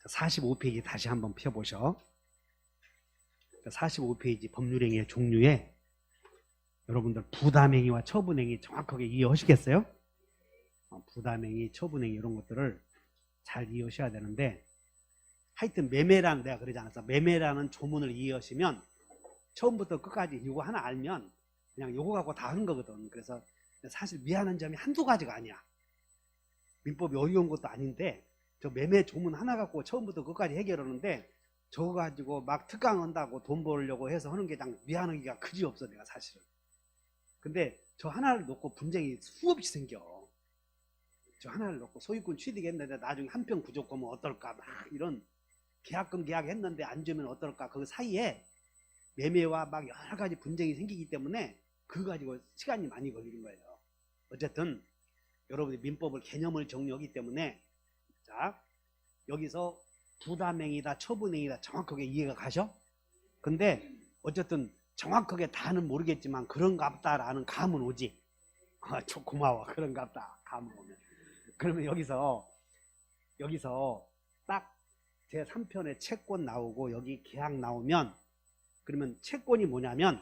45페이지 다시 한번 펴보셔. 45페이지 법률행위의 종류에 여러분들 부담행위와 처분행위 정확하게 이해하시겠어요? 부담행위, 처분행위 이런 것들을 잘 이해하셔야 되는데, 하여튼 매매라는, 내가 그러지 않았어? 매매라는 조문을 이해하시면 처음부터 끝까지 이거 하나 알면 그냥 요거 갖고 다 하는 거거든. 그래서 사실 미안한 점이 한두 가지가 아니야. 민법이 어려운 것도 아닌데 저 매매 조문 하나 갖고 처음부터 끝까지 해결하는데 저거 가지고 막 특강 한다고 돈 벌려고 해서 하는 게 그냥 미안하기가 그지 없어 내가 사실은. 근데 저 하나를 놓고 분쟁이 수없이 생겨. 저 하나를 놓고 소유권 취득했는데 나중에 한평 부족하면 어떨까 막 이런, 계약금 계약했는데 안 주면 어떨까, 그 사이에 매매와 막 여러 가지 분쟁이 생기기 때문에 그거 가지고 시간이 많이 걸리는 거예요. 어쨌든 여러분이 민법을 개념을 정리하기 때문에, 자 여기서 부담행위다 처분행위다 정확하게 이해가 가셔? 근데 어쨌든 정확하게 다는 모르겠지만 그런가 보다라는 감은 오지. 고마워. 그런가 보다 감은 오면. 그러면 여기서 딱 제3편에 채권 나오고 여기 계약 나오면, 그러면 채권이 뭐냐면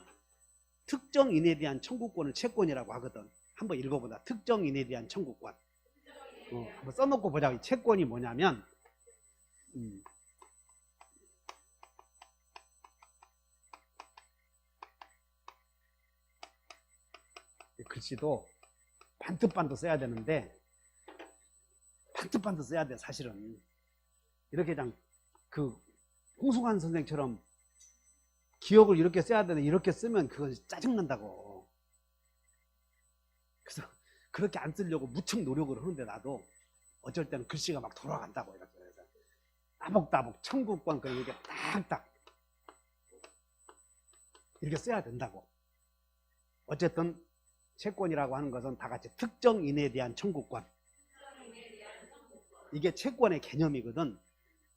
특정인에 대한 청구권을 채권이라고 하거든. 한번 읽어보자. 특정인에 대한 청구권. 한번 써놓고 보자. 이 채권이 뭐냐면 글씨도 반듯반듯 써야 되는데 반듯반듯 써야 돼 사실은. 이렇게 그냥 그 홍승환 선생처럼 기억을 이렇게 써야 되는데 이렇게 쓰면 그건 짜증난다고. 그래서 그렇게 안 쓰려고 무척 노력을 하는데 나도 어쩔 때는 글씨가 막 돌아간다고. 이렇게 해서 따복따복 청구권 그런 이렇게 딱딱 이렇게 써야 된다고. 어쨌든 채권이라고 하는 것은 다 같이 특정인에 대한 청구권, 이게 채권의 개념이거든.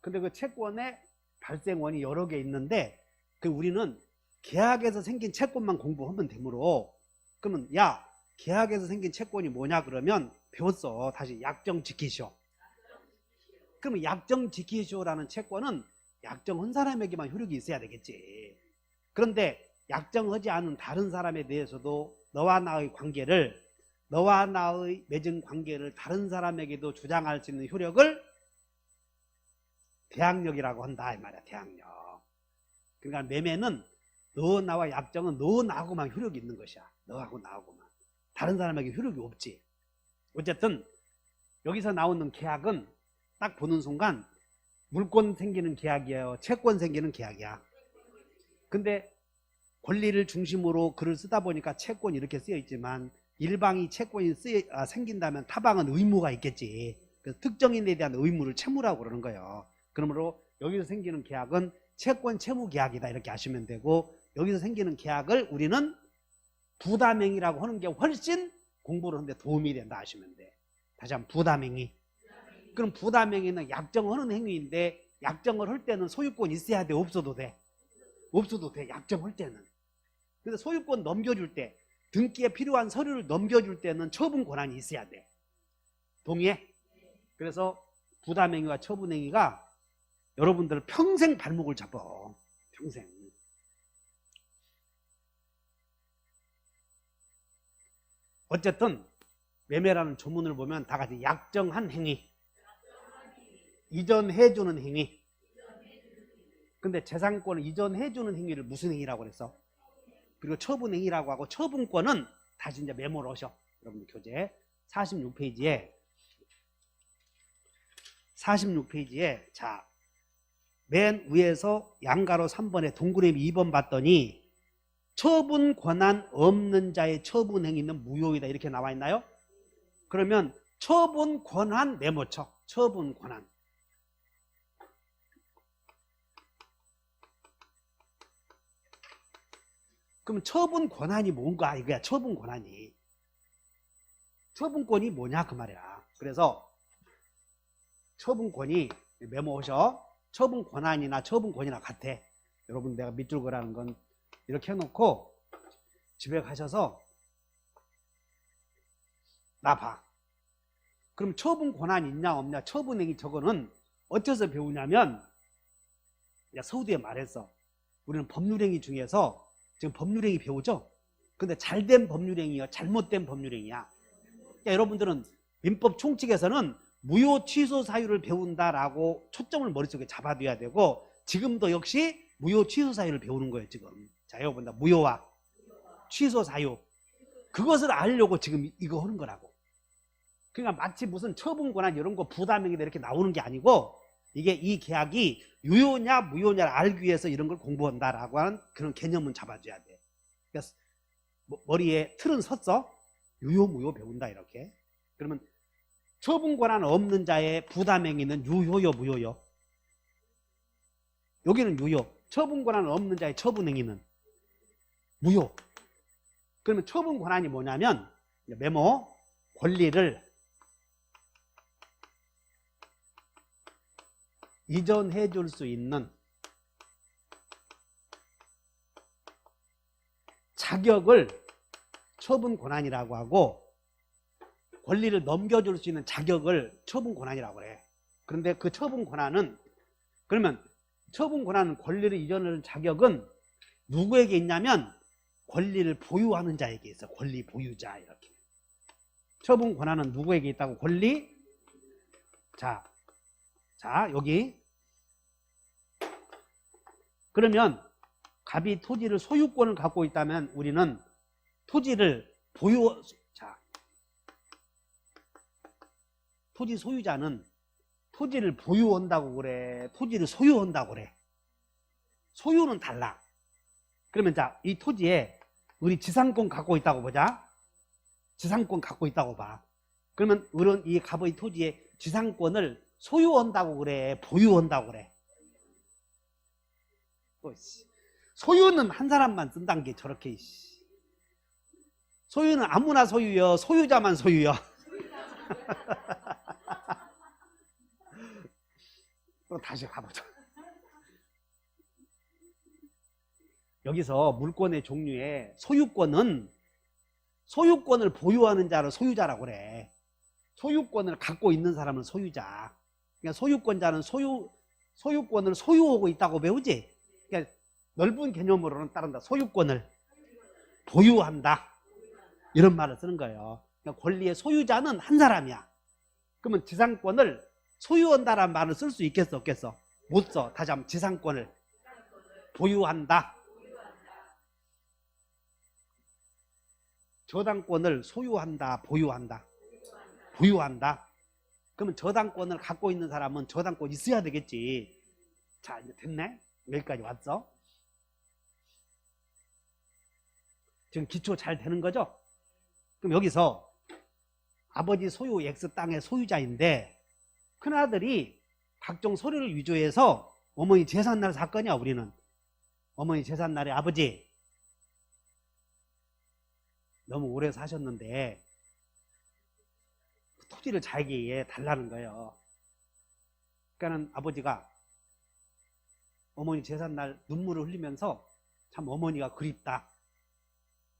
근데 그 채권의 발생원이 여러 개 있는데 그 우리는 계약에서 생긴 채권만 공부하면 되므로, 그러면 야 계약에서 생긴 채권이 뭐냐 그러면 배웠어. 다시 약정 지키시오. 그러면 약정 지키시오라는 채권은 약정한 사람에게만 효력이 있어야 되겠지. 그런데 약정하지 않은 다른 사람에 대해서도 너와 나의 관계를, 너와 나의 맺은 관계를 다른 사람에게도 주장할 수 있는 효력을 대항력이라고 한다 이 말이야. 대항력. 그러니까 매매는 너 나와 약정은 너 나하고만 효력이 있는 것이야. 너하고 나하고만. 다른 사람에게 효력이 없지. 어쨌든 여기서 나오는 계약은 딱 보는 순간 물권 생기는 계약이에요, 채권 생기는 계약이야. 근데 권리를 중심으로 글을 쓰다 보니까 채권이 이렇게 쓰여 있지만 일방이 채권이 생긴다면 타방은 의무가 있겠지. 그래서 특정인에 대한 의무를 채무라고 그러는 거예요. 그러므로 여기서 생기는 계약은 채권 채무 계약이다 이렇게 아시면 되고, 여기서 생기는 계약을 우리는 부담행위라고 하는 게 훨씬 공부를 하는데 도움이 된다 하시면 돼. 다시 한번 부담행위. 그럼 부담행위는 약정하는 행위인데 약정을 할 때는 소유권 있어야 돼 없어도 돼? 없어도 돼 약정할 때는. 근데 소유권 넘겨줄 때, 등기에 필요한 서류를 넘겨줄 때는 처분 권한이 있어야 돼. 동의해? 그래서 부담행위와 처분행위가 여러분들 평생 발목을 잡아. 평생. 어쨌든 매매라는 조문을 보면 다 같이 약정한 행위, 이전해주는 행위. 근데 재산권을 이전해주는 행위를 무슨 행위라고 그랬어? 그리고 처분행위라고 하고, 처분권은 다시 이제 메모를 하셔. 여러분들 교재 46페이지에 자 맨 위에서 양가로 3번에 동그라미 2번 봤더니 처분 권한 없는 자의 처분 행위는 무효이다 이렇게 나와 있나요? 그러면 처분 권한 메모 쳐. 처분 권한. 그럼 처분 권한이 뭔가 이거야. 처분 권한이. 처분권이 뭐냐 그 말이야. 그래서 처분권이 메모하셔. 처분 권한이나 처분권이나 같아. 여러분 내가 밑줄 그라는 건 이렇게 해놓고 집에 가셔서 나 봐. 그럼 처분 권한이 있냐 없냐, 처분행위 저거는 어째서 배우냐면 서두에 말했어. 우리는 법률행위 중에서 지금 법률행위 배우죠? 근데 잘된 법률행위야, 잘못된 법률행위야. 그러니까 여러분들은 민법 총칙에서는 무효 취소 사유를 배운다라고 초점을 머릿속에 잡아둬야 되고, 지금도 역시 무효 취소 사유를 배우는 거예요. 지금 자, 이거 본다. 무효와 취소 사유, 그것을 알려고 지금 이거 하는 거라고. 그러니까 마치 무슨 처분 권한 이런 거 부담행위다 이렇게 나오는 게 아니고, 이게 이 계약이 유효냐 무효냐를 알기 위해서 이런 걸 공부한다라고 하는 그런 개념은 잡아줘야 돼. 그래서 머리에 틀은 섰어. 유효 무효 배운다 이렇게. 그러면 처분 권한 없는 자의 부담행위는 유효요 무효요? 여기는 유효. 처분 권한 없는 자의 처분행위는 무효. 그러면 처분 권한이 뭐냐면, 메모, 권리를 이전해 줄 수 있는 자격을 처분 권한이라고 하고, 권리를 넘겨줄 수 있는 자격을 처분 권한이라고 그래. 그런데 그 처분 권한은, 그러면 처분 권한은 권리를 이전하는 자격은 누구에게 있냐면 권리를 보유하는 자에게 있어. 권리 보유자 이렇게. 처분 권한은 누구에게 있다고? 권리. 자 여기. 그러면 갑이 토지를 소유권을 갖고 있다면 우리는 토지를 토지 소유자는 토지를 보유한다고 그래, 토지를 소유한다고 그래? 소유는 달라. 그러면 자, 이 토지에 우리 지상권 갖고 있다고 보자. 지상권 갖고 있다고 봐. 그러면 우리는 이 갑의 토지에 지상권을 소유한다고 그래, 보유한다고 그래? 소유는 한 사람만 쓴다는 게 저렇게. 소유는 아무나 소유요, 소유자만 소유요. 또 다시 가보자. 여기서 물권의 종류에 소유권을 보유하는 자를 소유자라고 그래. 소유권을 갖고 있는 사람은 소유자. 그러니까 소유권자는 소유권을 소유하고 있다고 배우지. 그러니까 넓은 개념으로는 따른다. 소유권을 보유한다, 이런 말을 쓰는 거예요. 그러니까 권리의 소유자는 한 사람이야. 그러면 지상권을 소유한다라는 말을 쓸 수 있겠어 없겠어? 못 써. 다시 한번, 지상권을 보유한다. 저당권을 소유한다, 보유한다? 보유한다. 그러면 저당권을 갖고 있는 사람은 저당권 있어야 되겠지. 자, 이제 됐네? 여기까지 왔어. 지금 기초 잘 되는 거죠? 그럼 여기서 아버지 소유 X 땅의 소유자인데, 큰아들이 각종 서류를 위조해서 어머니 제삿날 사건이야. 우리는 어머니 제삿날에 아버지 너무 오래 사셨는데 토지를 자기에게 달라는 거예요. 그러니까는 아버지가 어머니 제삿날 눈물을 흘리면서 참 어머니가 그립다,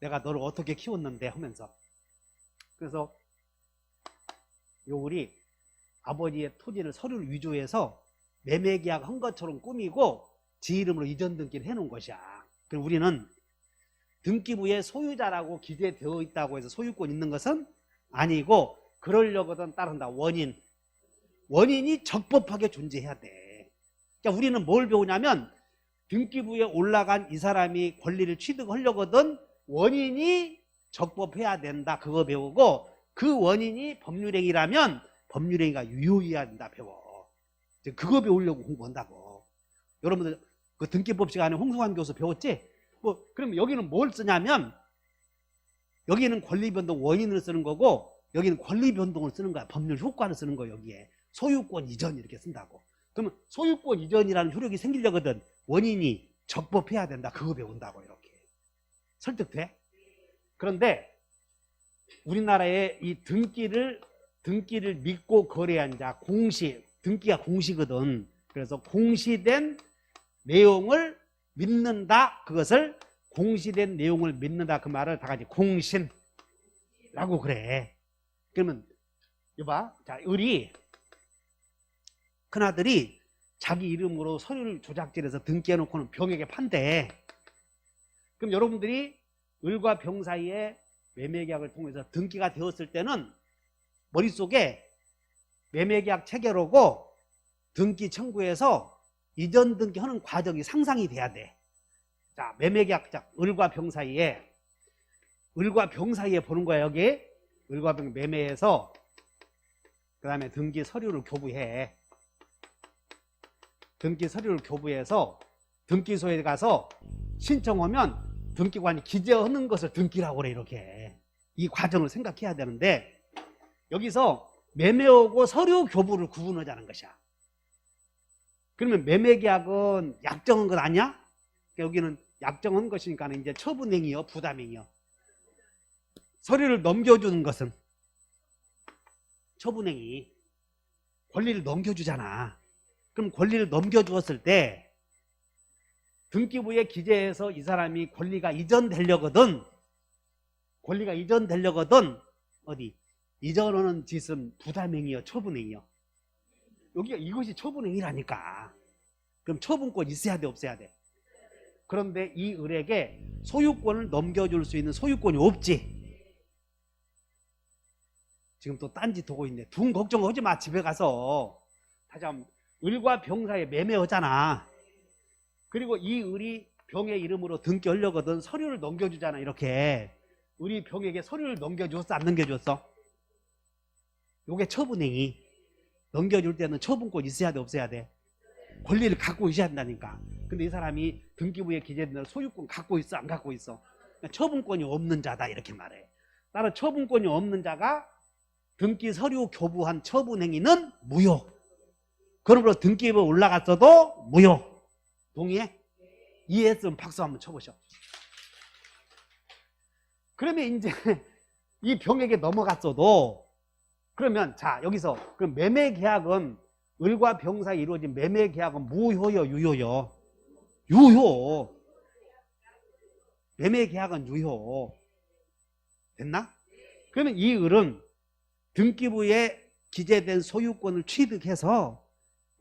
내가 너를 어떻게 키웠는데 하면서. 그래서 요울이 아버지의 토지를 서류를 위조해서 매매계약 한 것처럼 꾸미고 지 이름으로 이전 등기를 해놓은 것이야. 그럼 우리는 등기부에 소유자라고 기재되어 있다고 해서 소유권 있는 것은 아니고, 그러려거든 따른다. 원인이 적법하게 존재해야 돼. 그러니까 우리는 뭘 배우냐면, 등기부에 올라간 이 사람이 권리를 취득하려거든 원인이 적법해야 된다, 그거 배우고, 그 원인이 법률행위라면 법률행위가 유효해야 된다 배워. 그거 배우려고 공부한다고. 여러분들 그 등기법 시간에 홍승환 교수 배웠지? 그럼 여기는 뭘 쓰냐면, 여기는 권리변동 원인을 쓰는 거고, 여기는 권리변동을 쓰는 거야. 법률 효과를 쓰는 거야. 여기에 소유권 이전 이렇게 쓴다고. 그러면 소유권 이전이라는 효력이 생기려거든 원인이 적법해야 된다, 그거 배운다고. 이렇게 설득돼? 그런데 우리나라의 이 등기를 믿고 거래한 자, 등기가 공시거든. 그래서 공시된 내용을 믿는다, 그것을 공시된 내용을 믿는다, 그 말을 다 같이 공신라고 그래. 그러면 이봐, 자, 을이 큰아들이 자기 이름으로 서류를 조작질해서 등기해놓고는 병에게 판대. 그럼 여러분들이 을과 병 사이에 매매계약을 통해서 등기가 되었을 때는 머릿속에 매매계약 체결하고 등기 청구해서 이전 등기하는 과정이 상상이 돼야 돼. 자, 매매계약, 자, 을과 병 사이에 보는 거야. 여기 을과 병 매매해서 그 다음에 등기 서류를 교부해. 등기 서류를 교부해서 등기소에 가서 신청하면 등기관이 기재하는 것을 등기라고 그래. 이렇게 이 과정을 생각해야 되는데 여기서 매매하고 서류 교부를 구분하자는 것이야. 그러면 매매계약은 약정한 것 아니야? 여기는 약정한 것이니까 이제 처분행위요, 부담행위요. 서류를 넘겨주는 것은 처분행위. 권리를 넘겨주잖아. 그럼 권리를 넘겨주었을 때 등기부에 기재해서 이 사람이 권리가 이전되려거든 어디 이전하는 짓은 부담행위요, 처분행위요? 여기가 이것이 처분행위라니까. 그럼 처분권 있어야 돼, 없어야 돼? 그런데 이 을에게 소유권을 넘겨줄 수 있는 소유권이 없지. 지금 또 딴짓 하고 있네. 돈 걱정하지 마. 집에 가서 다시 한번 을과 병 사이에 매매하잖아. 그리고 이 을이 병의 이름으로 등기하려거든 서류를 넘겨주잖아. 이렇게 을이 병에게 서류를 넘겨줬어, 안 넘겨줬어? 요게 처분행위. 넘겨줄 때는 처분권 있어야 돼, 없어야 돼? 권리를 갖고 있어야 된다니까. 근데 이 사람이 등기부에 기재된 소유권 갖고 있어, 안 갖고 있어? 그러니까 처분권이 없는 자다 이렇게 말해. 따라 처분권이 없는 자가 등기 서류 교부한 처분행위는 무효. 그러므로 등기부에 올라갔어도 무효. 동의해? 이해했으면 박수 한번 쳐보셔. 그러면 이제 이 병에게 넘어갔어도 그러면 자 여기서 그럼 매매계약은 을과 병 사이에 이루어진 매매계약은 무효요, 유효요? 유효. 매매계약은 유효. 됐나? 그러면 이 을은 등기부에 기재된 소유권을 취득해서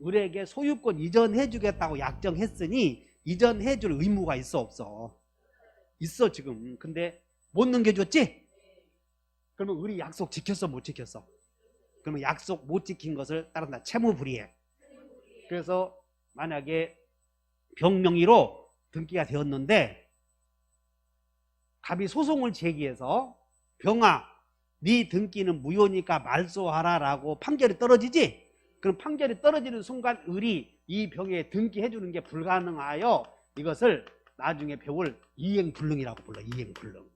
을에게 소유권 이전해 주겠다고 약정했으니 이전해 줄 의무가 있어, 없어? 있어 지금. 근데 못 넘겨줬지? 그러면 을이 약속 지켰어, 못 지켰어? 그러면 약속 못 지킨 것을 따른다. 채무불이해. 그래서 만약에 병 명의로 등기가 되었는데 갑이 소송을 제기해서 병아 네 등기는 무효니까 말소하라 라고 판결이 떨어지지? 그럼 판결이 떨어지는 순간 을이 이 병에 등기해 주는 게 불가능하여 이것을 나중에 배울 이행불능이라고 불러. 이행불능.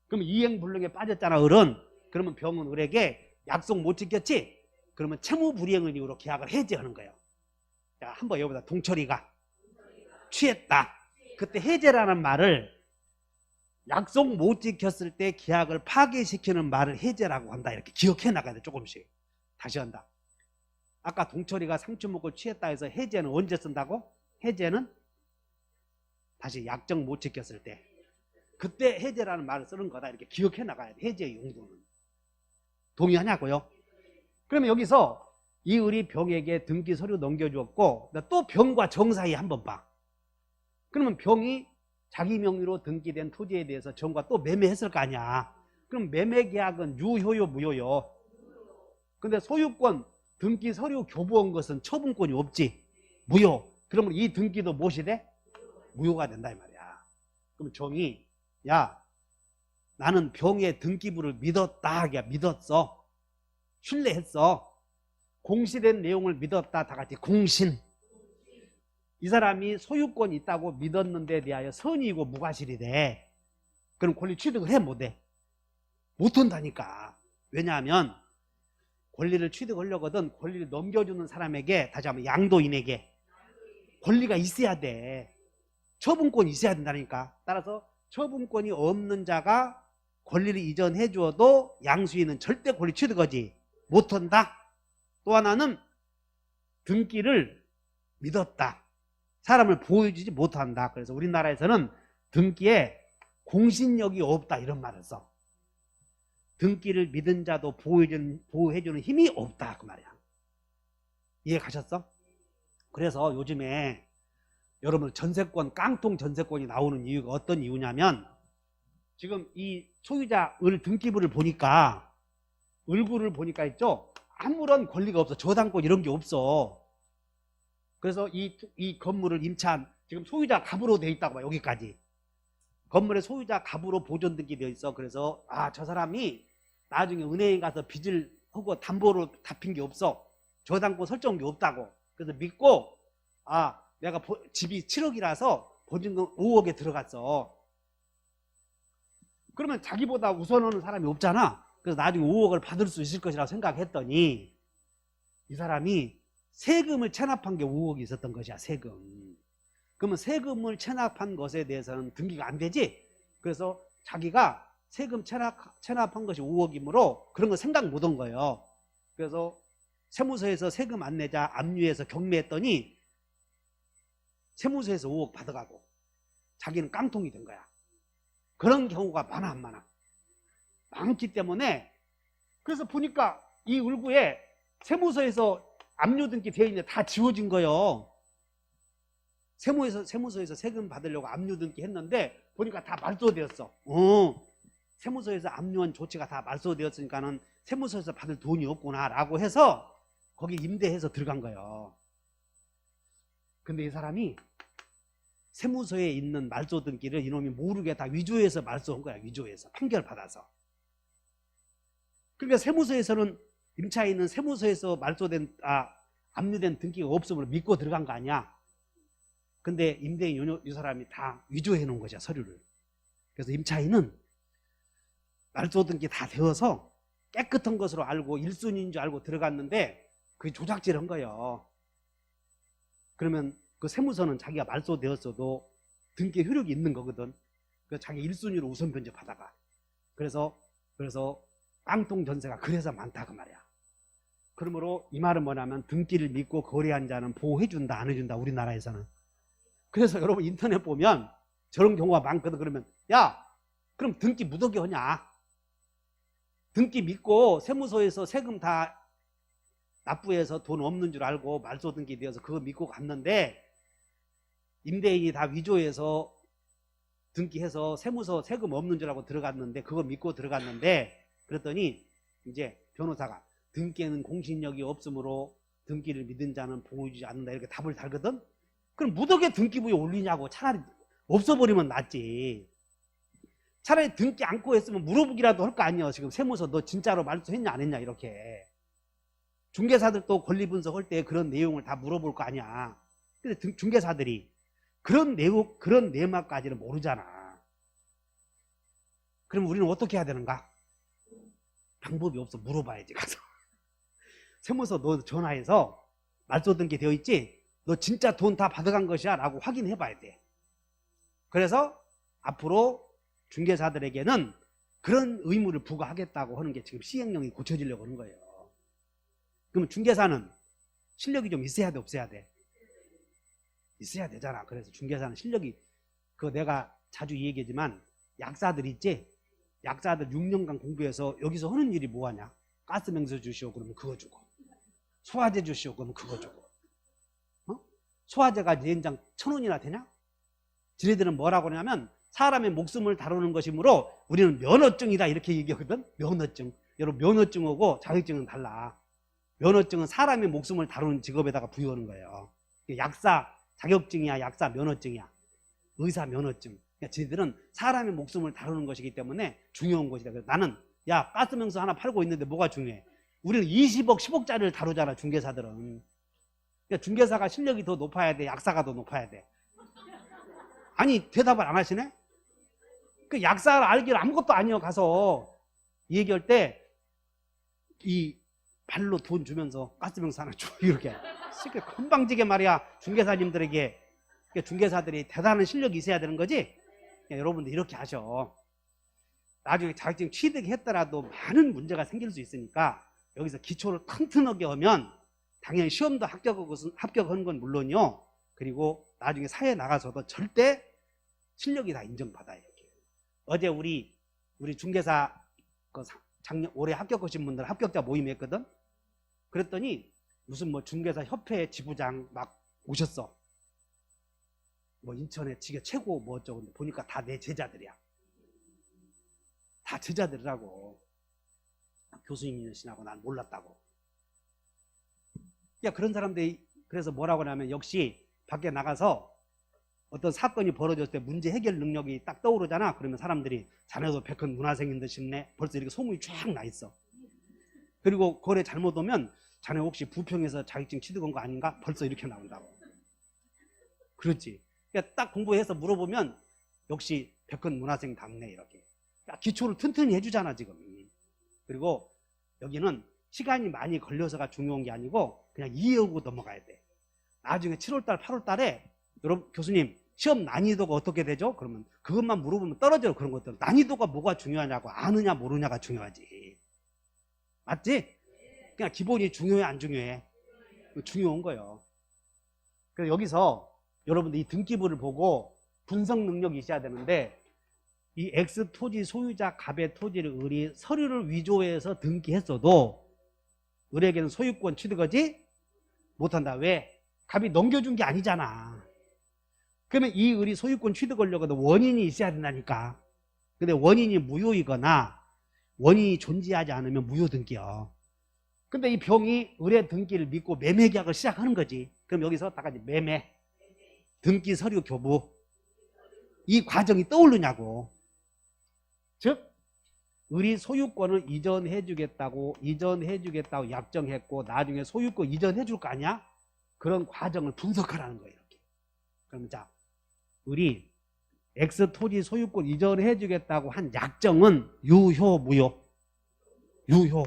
그럼 이행불능에 빠졌잖아 을은. 그러면 병은 을에게 약속 못 지켰지? 그러면 채무불이행을 이유로 계약을 해제하는 거예요. 자, 한번 여기다 동철이가 취했다. 그때 해제라는 말을 약속 못 지켰을 때 계약을 파기시키는 말을 해제라고 한다. 이렇게 기억해 나가야 돼. 조금씩. 다시 한다. 아까 동철이가 상추목을 취했다 해서 해제는 언제 쓴다고? 해제는 다시 약정 못 지켰을 때. 그때 해제라는 말을 쓰는 거다. 이렇게 기억해 나가야 돼. 해제의 용도는. 동의하냐고요? 그러면 여기서 이 을이 병에게 등기 서류 넘겨주었고 또 병과 정 사이에 한번 봐. 그러면 병이 자기 명의로 등기된 토지에 대해서 정과 또 매매했을 거 아니야. 그럼 매매계약은 유효요, 무효요? 근데 소유권 등기 서류 교부한 것은 처분권이 없지. 무효. 그러면 이 등기도 무엇이 돼? 무효가 된다 이 말이야. 그럼 정이 야 나는 병의 등기부를 믿었다. 믿었어. 신뢰했어. 공시된 내용을 믿었다. 다 같이 공신. 이 사람이 소유권이 있다고 믿었는데 대하여 선의이고 무과실이 돼. 그럼 권리 취득을 해, 못 해? 못 한다니까. 왜냐하면 권리를 취득하려거든 권리를 넘겨주는 사람에게, 다시 한번 양도인에게 권리가 있어야 돼. 처분권이 있어야 된다니까. 따라서 처분권이 없는 자가 권리를 이전해 주어도 양수인은 절대 권리 취득하지 못한다. 또 하나는 등기를 믿었다. 사람을 보여주지 못한다. 그래서 우리나라에서는 등기에 공신력이 없다 이런 말을 써. 등기를 믿은 자도 보호해주는 힘이 없다 그 말이야. 이해 가셨어? 그래서 요즘에 여러분 전세권, 깡통 전세권이 나오는 이유가 어떤 이유냐면 지금 이 소유자 을 등기부를 보니까 을구를 보니까 있죠? 아무런 권리가 없어. 저당권 이런 게 없어. 그래서 이 건물을 임차한 지금 소유자 갑으로 돼 있다고 봐. 여기까지. 건물의 소유자 갑으로 보존 등기되어 있어. 그래서 저 사람이 나중에 은행에 가서 빚을 하고 담보로 갚인 게 없어. 저당권 설정한 게 없다고. 그래서 믿고 내가 집이 7억이라서 보증금 5억에 들어갔어. 그러면 자기보다 우선하는 사람이 없잖아. 그래서 나중에 5억을 받을 수 있을 것이라고 생각했더니 이 사람이 세금을 체납한 게 5억이 있었던 것이야. 세금. 그러면 세금을 체납한 것에 대해서는 등기가 안 되지. 그래서 자기가 세금 체납한 것이 5억이므로 그런 거 생각 못 한 거예요. 그래서 세무서에서 세금 안 내자 압류해서 경매했더니 세무서에서 5억 받아가고 자기는 깡통이 된 거야. 그런 경우가 많아 안 많아? 많기 때문에 그래서 보니까 이 을구에 세무서에서 압류 등기 되어 있는데 다 지워진 거예요. 세무서에서 세금 받으려고 압류 등기 했는데 보니까 다 말소되었어. 세무서에서 압류한 조치가 다 말소되었으니까는 세무서에서 받을 돈이 없구나 라고 해서 거기 임대해서 들어간 거예요. 근데 이 사람이 세무서에 있는 말소 등기를 이놈이 모르게 다 위조해서 말소한 거야. 위조해서 판결 받아서. 그러니까 세무서에서는 임차에 있는 세무서에서 말소된 압류된 등기가 없음을 믿고 들어간 거 아니야. 근데 임대인 이 사람이 다 위조해 놓은 거죠. 서류를. 그래서 임차인은 말소 등기 다 되어서 깨끗한 것으로 알고 1순위인 줄 알고 들어갔는데 그게 조작질 한 거예요. 그러면 그 세무서는 자기가 말소되었어도 등기 효력이 있는 거거든. 그래서 자기 1순위로 우선 변제받아가. 그래서 깡통 전세가 그래서 많다 그 말이야. 그러므로 이 말은 뭐냐면 등기를 믿고 거래한 자는 보호해준다 안 해준다 우리나라에서는. 그래서 여러분 인터넷 보면 저런 경우가 많거든. 그러면 그럼 등기 무더기 하냐. 등기 믿고 세무서에서 세금 다 납부해서 돈 없는 줄 알고 말소 등기 되어서 그거 믿고 갔는데 임대인이 다 위조해서 등기해서 세무서 세금 없는 줄 알고 들어갔는데 그거 믿고 들어갔는데 그랬더니 이제 변호사가 등기에는 공신력이 없으므로 등기를 믿은 자는 보호해주지 않는다 이렇게 답을 달거든. 그럼 무더기에 등기부에 올리냐고. 차라리 없어버리면 낫지. 차라리 등기 않고 했으면 물어보기라도 할 거 아니야. 지금 세무서 너 진짜로 말소했냐 안 했냐 이렇게. 중개사들도 권리분석할 때 그런 내용을 다 물어볼 거 아니야. 근데 중개사들이 그런 내막까지는 모르잖아. 그럼 우리는 어떻게 해야 되는가? 방법이 없어. 물어봐야지 가서. 세무서 너 전화해서 말소 등기 되어 있지? 너 진짜 돈 다 받아간 것이야 라고 확인해 봐야 돼. 그래서 앞으로 중개사들에게는 그런 의무를 부과하겠다고 하는 게 지금 시행령이 고쳐지려고 하는 거예요. 그러면 중개사는 실력이 좀 있어야 돼 없어야 돼? 있어야 되잖아. 그래서 중개사는 실력이 내가 자주 얘기하지만 약사들 있지? 약사들 6년간 공부해서 여기서 하는 일이 뭐하냐? 가스맹수 주시오 그러면 그거 주고, 소화제 주시오 그러면 그거 주고. 소화제가 연장 1,000원이나 되냐? 지네들은 뭐라고 하냐면 사람의 목숨을 다루는 것이므로 우리는 면허증이다 이렇게 얘기하거든. 면허증. 여러분 면허증하고 자격증은 달라. 면허증은 사람의 목숨을 다루는 직업에다가 부여하는 거예요. 약사 자격증이야 약사 면허증이야. 의사 면허증. 그러니까 지네들은 사람의 목숨을 다루는 것이기 때문에 중요한 것이다. 그래서 나는 가스명수 하나 팔고 있는데 뭐가 중요해? 우리는 20억 10억짜리를 다루잖아 중개사들은. 그러니까 중개사가 실력이 더 높아야 돼 약사가 더 높아야 돼? 아니 대답을 안 하시네? 그 약사를 알기를 아무것도 아니요. 가서 얘기할 때 이 발로 돈 주면서 가스병수 하나 줘 이렇게 쉽게 건방지게 말이야. 중개사님들에게. 그러니까 중개사들이 대단한 실력이 있어야 되는 거지. 그러니까 여러분들 이렇게 하셔. 나중에 자격증 취득했더라도 많은 문제가 생길 수 있으니까 여기서 기초를 튼튼하게 하면 당연히 시험도 합격하는 건 물론이요. 그리고 나중에 사회에 나가서도 절대 실력이 다 인정받아요. 이렇게. 어제 우리 중개사 올해 합격하신 분들 합격자 모임 했거든. 그랬더니 무슨 뭐 중개사 협회 지부장 막 오셨어. 뭐 인천에 지게 최고 뭐 어쩌고 보니까 다 내 제자들이야. 다 제자들이라고. 교수님이시라고 난 몰랐다고. 야, 그런 사람들이 그래서 뭐라고 하냐면 역시 밖에 나가서 어떤 사건이 벌어졌을 때 문제 해결 능력이 딱 떠오르잖아. 그러면 사람들이 자네도 백헌 문화생인 듯 싶네. 벌써 이렇게 소문이 쫙 나 있어. 그리고 거래 잘못 오면 자네 혹시 부평에서 자격증 취득한 거 아닌가? 벌써 이렇게 나온다고. 그렇지. 그러니까 딱 공부해서 물어보면 역시 백헌 문화생 답네 이렇게. 그러니까 기초를 튼튼히 해주잖아 지금. 그리고 여기는 시간이 많이 걸려서가 중요한 게 아니고 그냥 이해하고 넘어가야 돼. 나중에 7월달, 8월달에 여러분 교수님 시험 난이도가 어떻게 되죠? 그러면 그것만 물어보면 떨어져요. 그런 것들. 난이도가 뭐가 중요하냐고 아느냐 모르냐가 중요하지. 맞지? 그냥 기본이 중요해 안 중요해? 중요한 거예요. 그래서 여기서 여러분들 이 등기부를 보고 분석 능력이 있어야 되는데 이 X 토지 소유자 갑의 토지를 을이 서류를 위조해서 등기했어도 을에게는 소유권 취득하지 못한다. 왜? 갑이 넘겨준 게 아니잖아. 그러면 이 을이 소유권 취득하려고 해도 원인이 있어야 된다니까. 근데 원인이 무효이거나 원인이 존재하지 않으면 무효 등기요. 근데 이 병이 을의 등기를 믿고 매매 계약을 시작하는 거지. 그럼 여기서 다 같이 매매, 등기 서류 교부 이 과정이 떠오르냐고. 즉 을이 소유권을 이전해 주겠다고 약정했고 나중에 소유권 이전해 줄 거 아니야? 그런 과정을 분석하라는 거예요. 이렇게. 그럼 자, 을이 X 토지 소유권 이전해 주겠다고 한 약정은 유효 무효? 유효.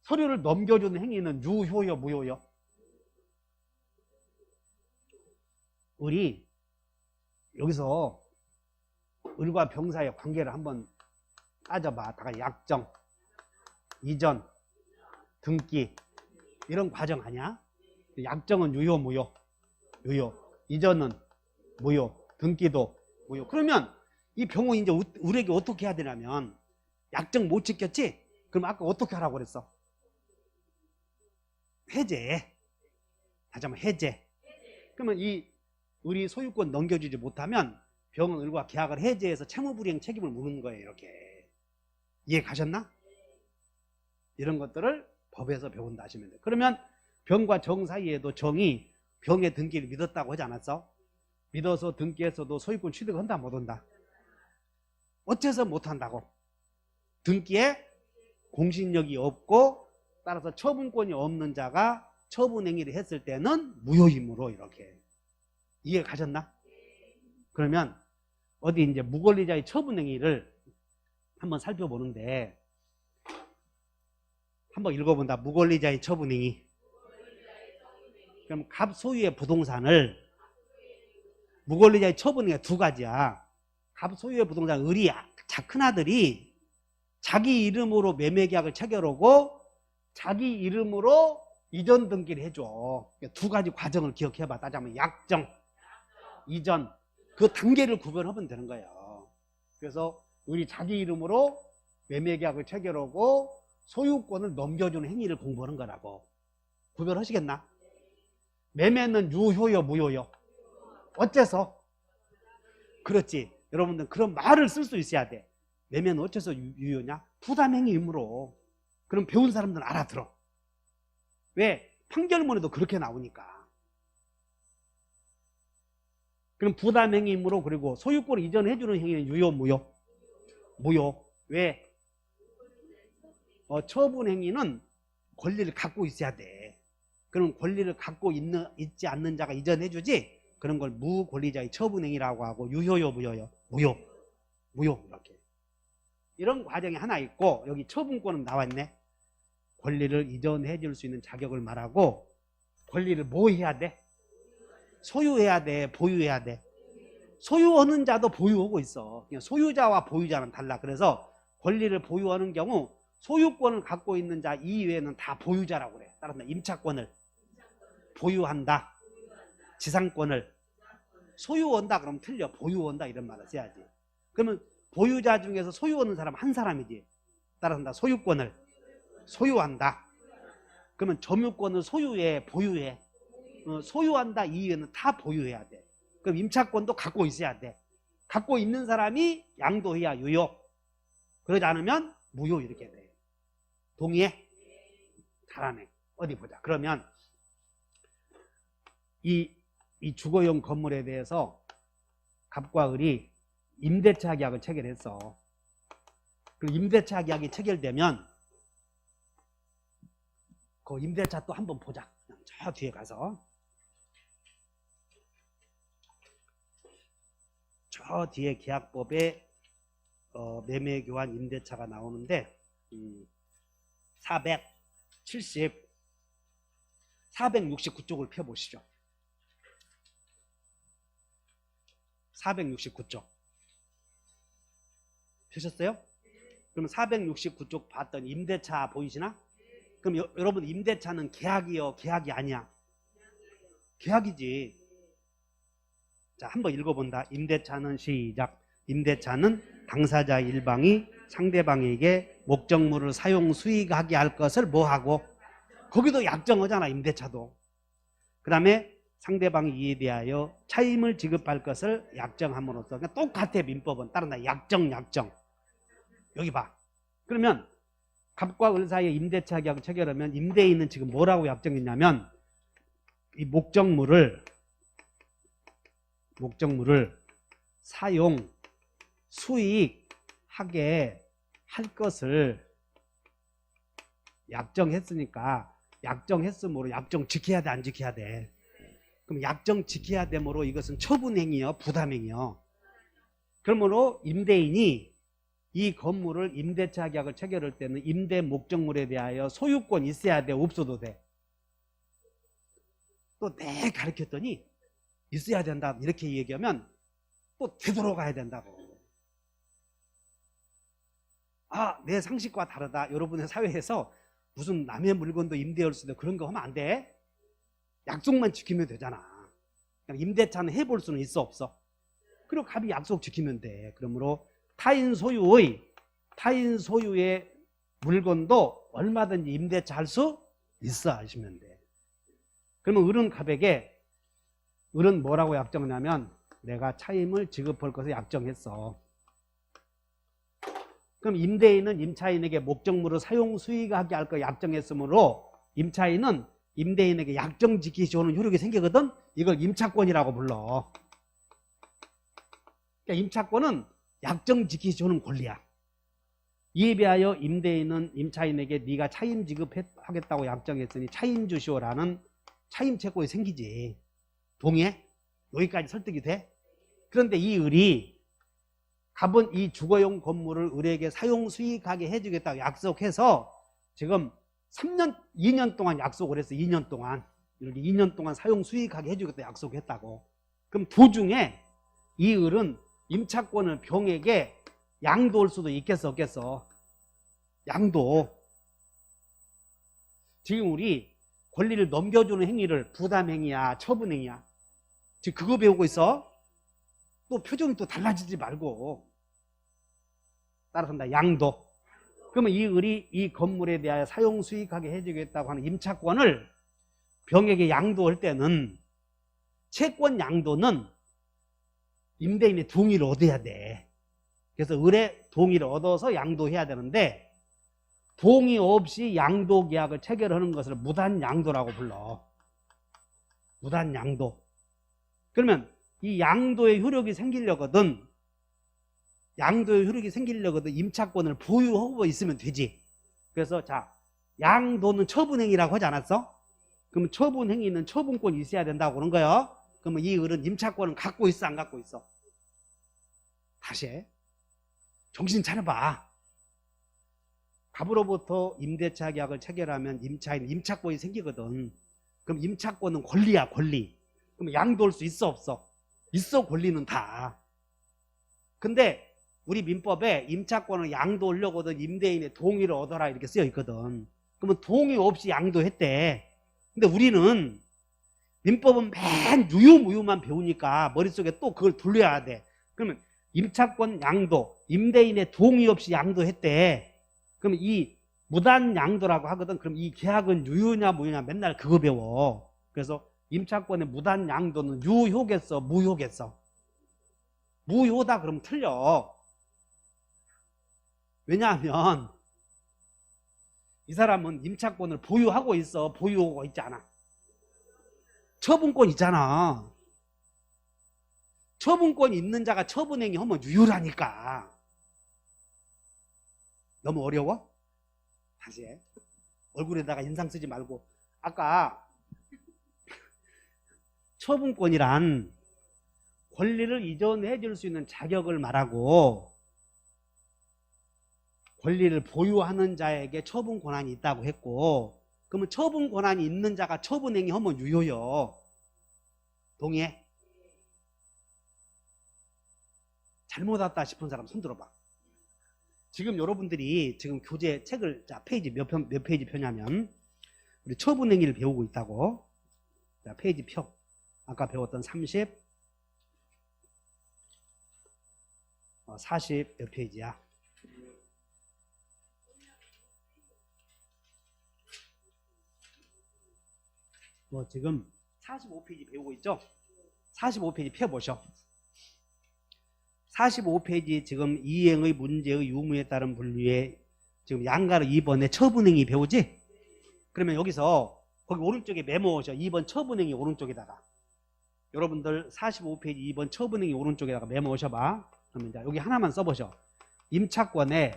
서류를 넘겨주는 행위는 유효요 무효요? 을이 여기서 을과 병사의 관계를 한번 따져봐. 다가 약정, 이전, 등기 이런 과정 아니야? 약정은 유효 무효? 유효. 이전은 무효. 등기도 무효. 그러면 이 병은 이제 을에게 어떻게 해야 되냐면 약정 못 지켰지? 그럼 아까 어떻게 하라고 그랬어? 해제. 다시 한번 해제. 그러면 이 을이 소유권 넘겨주지 못하면 병은 을과 계약을 해제해서 채무불이행 책임을 묻는 거예요. 이렇게. 이해 가셨나? 이런 것들을 법에서 배운다 하시면 돼요. 그러면 병과 정 사이에도 정이 병의 등기를 믿었다고 하지 않았어? 믿어서 등기했어도 소유권 취득한다 못한다? 어째서 못한다고? 등기에 공신력이 없고 따라서 처분권이 없는 자가 처분행위를 했을 때는 무효이므로 이렇게. 이해 가셨나? 그러면 어디 이제 무권리자의 처분행위를 한번 살펴보는데 한번 읽어본다. 무권리자의 처분행위. 그럼 갑 소유의 부동산을 무권리자의 처분행위가 두 가지야. 갑 소유의 부동산 을이 큰 아들이 자기 이름으로 매매계약을 체결하고 자기 이름으로 이전 등기를 해줘. 두 가지 과정을 기억해봐. 따지면 약정, 이전 그 단계를 구별하면 되는 거예요. 그래서 을이 자기 이름으로 매매계약을 체결하고 소유권을 넘겨주는 행위를 공부하는 거라고. 구별하시겠나? 매매는 유효요 무효요? 어째서? 그렇지. 여러분들 그런 말을 쓸 수 있어야 돼. 매매는 어째서 유효냐? 부담행위이므로. 그럼 배운 사람들은 알아들어. 왜? 판결문에도 그렇게 나오니까. 그럼 부담행위이므로 그리고 소유권을 이전해주는 행위는 유효 무효? 무효. 왜? 처분행위는 권리를 갖고 있어야 돼. 그럼 권리를 갖고 있지 않는 자가 이전해주지? 그런 걸 무권리자의 처분행위라고 하고 유효요 무효요? 무효. 무효. 이렇게. 이런 과정이 하나 있고 여기 처분권은 나왔네. 권리를 이전해 줄 수 있는 자격을 말하고 권리를 뭐 해야 돼? 소유해야 돼? 보유해야 돼? 소유하는 자도 보유하고 있어. 그냥 소유자와 보유자는 달라. 그래서 권리를 보유하는 경우 소유권을 갖고 있는 자 이외에는 다 보유자라고 그래. 따라서 임차권을 보유한다. 지상권을 소유한다 그러면 틀려. 보유한다 이런 말을 써야지. 그러면 보유자 중에서 소유하는 사람 한 사람이지. 따라서 소유권을 소유한다. 그러면 점유권을 소유해, 보유해? 소유한다 이외에는 다 보유해야 돼. 그럼 임차권도 갖고 있어야 돼. 갖고 있는 사람이 양도해야 유효. 그러지 않으면 무효 이렇게 돼. 동의해? 잘하네. 어디 보자. 그러면 이 주거용 건물에 대해서 갑과 을이 임대차 계약을 체결했어. 그 임대차 계약이 체결되면 그 임대차 또 한번 보자. 저 뒤에 가서. 저 뒤에 계약법에 매매 교환 임대차가 나오는데 469쪽을 펴보시죠. 469쪽 펴셨어요? 그럼 469쪽 봤더니 임대차 보이시나? 그럼 여러분 임대차는 계약이요? 계약이 아니야? 계약이지. 자, 한번 읽어본다. 임대차는 시작. 임대차는 당사자 일방이 상대방에게 목적물을 사용 수익하게 할 것을 뭐하고? 거기도 약정하잖아. 임대차도. 그 다음에 상대방이 이에 대하여 차임을 지급할 것을 약정함으로써. 그러니까 똑같아. 민법은 따른다. 약정. 여기 봐. 그러면 갑과 을 사이에 임대차 계약을 체결하면 임대인은 지금 뭐라고 약정했냐면 이 목적물을 사용 수익하게 할 것을 약정했으니까 약정했으므로 약정 지켜야 돼, 안 지켜야 돼? 그럼 약정 지켜야 되므로 이것은 처분행위요, 부담행위요. 그러므로 임대인이 이 건물을 임대차 계약을 체결할 때는 임대 목적물에 대하여 소유권 있어야 돼, 없어도 돼? 또 내 가르쳤더니 있어야 된다 이렇게 얘기하면 또 되돌아가야 된다고. 아, 내 상식과 다르다. 여러분의 사회에서 무슨 남의 물건도 임대할 수도 그런 거 하면 안 돼. 약속만 지키면 되잖아. 그냥 임대차는 해볼 수는 있어, 없어? 그리고 갑이 약속 지키면 돼. 그러므로 타인 소유의 물건도 얼마든지 임대차 할 수 있어 하시면 돼. 그러면 을은 갑에게 을은 뭐라고 약정하냐면 내가 차임을 지급할 것을 약정했어. 그럼 임대인은 임차인에게 목적물을 사용 수익하게 할 거 약정했으므로 임차인은 임대인에게 약정 지키시 오는 효력이 생기거든. 이걸 임차권이라고 불러. 그러니까 임차권은 약정 지키시 오는 권리야. 이에 비하여 임대인은 임차인에게 네가 차임 지급하겠다고 약정했으니 차임 주시오라는 차임 채권이 생기지. 동의해? 여기까지 설득이 돼? 그런데 이 을이 갑은 이 주거용 건물을 을에게 사용 수익하게 해주겠다고 약속해서 지금 2년 동안 약속을 했어. 2년 동안. 이렇게 2년 동안 사용 수익하게 해주겠다고 약속했다고. 그럼 도중에 이 을은 임차권을 병에게 양도할 수도 있겠어, 없겠어? 양도. 지금 우리 권리를 넘겨주는 행위를 부담행위야, 처분행위야? 지금 그거 배우고 있어? 또 표정이 또 달라지지 말고. 따라서 양도. 그러면 이 을이 이 건물에 대하여 사용 수익하게 해주겠다고 하는 임차권을 병에게 양도할 때는 채권 양도는 임대인의 동의를 얻어야 돼. 그래서 을의 동의를 얻어서 양도해야 되는데 동의 없이 양도 계약을 체결하는 것을 무단양도라고 불러. 무단양도. 그러면 이 양도의 효력이 생기려거든 임차권을 보유하고 있으면 되지. 그래서 자, 양도는 처분행위라고 하지 않았어? 그러면 처분행위는 처분권이 있어야 된다고 그런 거예요. 그러면 이 을은 임차권을 갖고 있어, 안 갖고 있어? 다시 해. 정신 차려봐. 갑으로부터 임대차 계약을 체결하면 임차인 임차권이 생기거든. 그럼 임차권은 권리야, 권리. 그럼 양도할 수 있어, 없어? 있어, 권리는 다. 근데 우리 민법에 임차권을 양도하려거든 임대인의 동의를 얻어라 이렇게 쓰여 있거든. 그러면 동의 없이 양도했대. 근데 우리는 민법은 맨 유유무유만 배우니까 머릿속에 또 그걸 돌려야 돼. 그러면 임차권 양도, 임대인의 동의 없이 양도했대. 그러면 이 무단양도라고 하거든. 그럼 이 계약은 유효냐 무효냐 맨날 그거 배워. 그래서 임차권의 무단양도는 유효겠어 무효겠어? 무효다 그러면 틀려. 왜냐하면 이 사람은 임차권을 보유하고 있어 보유하고 있지 않아? 처분권 있잖아. 처분권이 있는 자가 처분행위 하면 유효라니까. 너무 어려워? 다시 해. 얼굴에다가 인상 쓰지 말고. 아까 처분권이란 권리를 이전해 줄 수 있는 자격을 말하고 권리를 보유하는 자에게 처분 권한이 있다고 했고, 그러면 처분 권한이 있는 자가 처분행위 하면 유효요. 동의해? 잘못 왔다 싶은 사람 손 들어봐. 지금 여러분들이 지금 교재 책을 자 페이지 몇 페이지 펴냐면 우리 처분행위를 배우고 있다고. 자 페이지 펴. 아까 배웠던 30, 40 몇 페이지야? 뭐 지금 45페이지 배우고 있죠? 45페이지 펴보셔. 45페이지 지금 이행의 문제의 유무에 따른 분류에 지금 양가로 2번에 처분행위 배우지? 그러면 여기서 거기 오른쪽에 메모하셔. 2번 처분행위 오른쪽에다가. 여러분들 45페이지 2번 처분행위 오른쪽에다가 메모하셔봐. 그러면 이제 여기 하나만 써보셔. 임차권에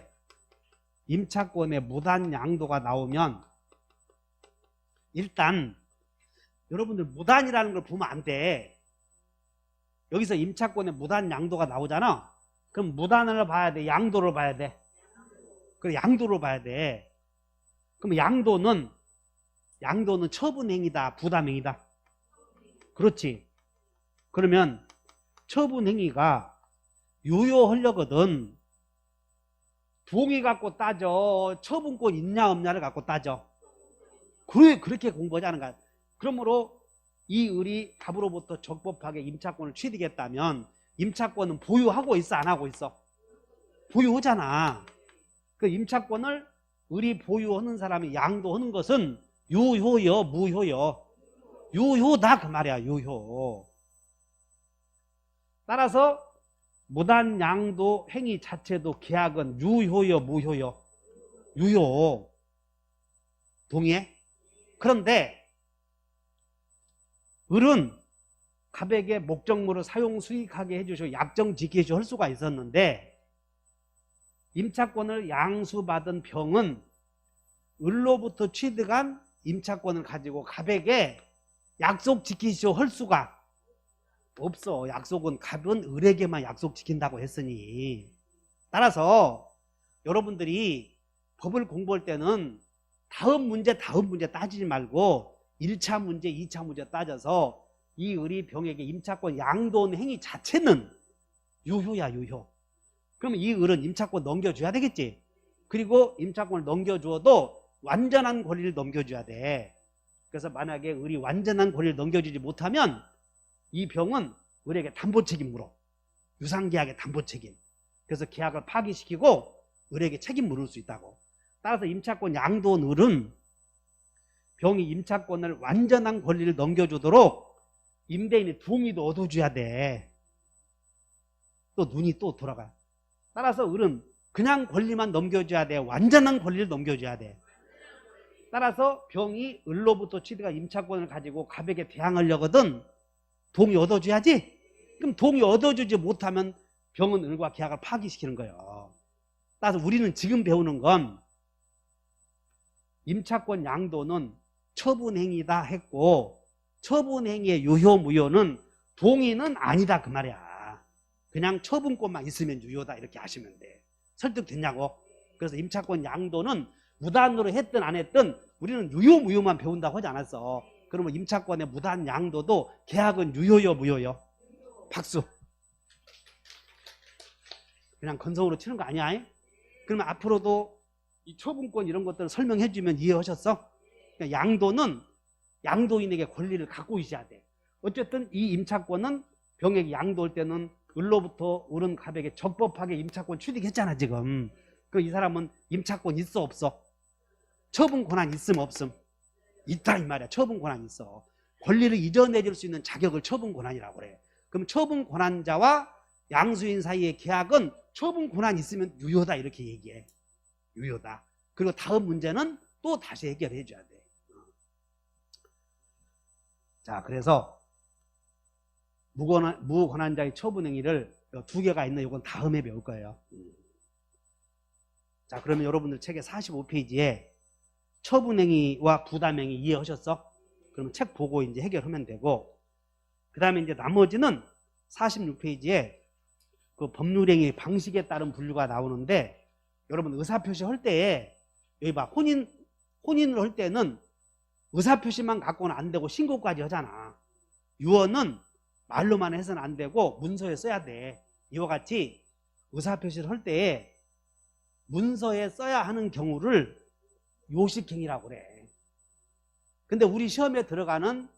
무단 양도가 나오면 일단 여러분들 무단이라는 걸 보면 안 돼. 여기서 임차권에 무단 양도가 나오잖아. 그럼 무단을 봐야 돼? 양도를 봐야 돼? 그래, 양도를 봐야 돼. 그럼 양도는 처분행위다, 부담행위다? 그렇지. 그러면 처분행위가 유효하려거든. 동의 갖고 따져? 처분권 있냐 없냐를 갖고 따져? 그렇게 공부하지 않은가? 그러므로 이 을이 갑으로부터 적법하게 임차권을 취득했다면 임차권은 보유하고 있어 안 하고 있어? 보유하잖아. 그 임차권을 을이 보유하는 사람이 양도하는 것은 유효요 무효요? 유효다 그 말이야. 유효. 따라서 무단 양도 행위 자체도 계약은 유효요 무효요? 유효. 동의해? 그런데 을은 갑에게 목적물을 사용 수익하게 해주시고 약정 지키시고 할 수가 있었는데 임차권을 양수받은 병은 을로부터 취득한 임차권을 가지고 갑에게 약속 지키시오 할 수가 없어. 약속은 갑은 을에게만 약속 지킨다고 했으니. 따라서 여러분들이 법을 공부할 때는 다음 문제 따지지 말고 1차 문제, 2차 문제 따져서 이 을이 병에게 임차권 양도한 행위 자체는 유효야 유효. 그러면 이 을은 임차권 넘겨줘야 되겠지. 그리고 임차권을 넘겨주어도 완전한 권리를 넘겨줘야 돼. 그래서 만약에 을이 완전한 권리를 넘겨주지 못하면 이 병은 을에게 담보책임 물어. 유상계약의 담보책임. 그래서 계약을 파기시키고 을에게 책임 물을 수 있다고. 따라서 임차권 양도한 을은 병이 임차권을 완전한 권리를 넘겨주도록 임대인의 동의도 얻어줘야 돼. 또 눈이 또 돌아가. 따라서 을은 그냥 권리만 넘겨줘야 돼? 완전한 권리를 넘겨줘야 돼? 따라서 병이 을로부터 취득한 임차권을 가지고 갑에게 대항하려거든 동의 얻어줘야지? 그럼 동의 얻어주지 못하면 병은 을과 계약을 파기시키는 거예요. 따라서 우리는 지금 배우는 건 임차권 양도는 처분행위다 했고 처분행위의 유효 무효는 동의는 아니다 그 말이야. 그냥 처분권만 있으면 유효다 이렇게 하시면 돼. 설득됐냐고? 그래서 임차권 양도는 무단으로 했든 안 했든 우리는 유효 무효만 배운다고 하지 않았어. 그러면 임차권의 무단 양도도 계약은 유효요 무효요? 박수. 그냥 건성으로 치는 거 아니야? 그러면 앞으로도 이 처분권 이런 것들을 설명해 주면 이해하셨어? 그러니까 양도는 양도인에게 권리를 갖고 있어야 돼. 어쨌든 이 임차권은 병에게 양도할 때는 을로부터 을은 갑에게 적법하게 임차권 취득했잖아 지금. 그 이 사람은 임차권 있어 없어? 처분 권한 있음 없음? 있다 이 말이야. 처분 권한 있어. 권리를 이전해 줄 수 있는 자격을 처분 권한이라고 그래. 그럼 처분 권한자와 양수인 사이의 계약은 처분 권한 있으면 유효다 이렇게 얘기해. 유효다. 그리고 다음 문제는 또 다시 해결해 줘야 돼. 자, 그래서 무권한자의 처분행위를 두 개가 있는 이건 다음에 배울 거예요. 자, 그러면 여러분들 책의 45페이지에 처분행위와 부담행위 이해하셨어? 그러면 책 보고 이제 해결하면 되고, 그 다음에 이제 나머지는 46페이지에 그 법률행위 방식에 따른 분류가 나오는데, 여러분 의사표시 할 때에 여기 봐, 혼인을 할 때는 의사표시만 갖고는 안 되고 신고까지 하잖아. 유언은 말로만 해서는 안 되고 문서에 써야 돼. 이와 같이 의사표시를 할 때에 문서에 써야 하는 경우를 요식행위라고 그래. 근데 우리 시험에 들어가는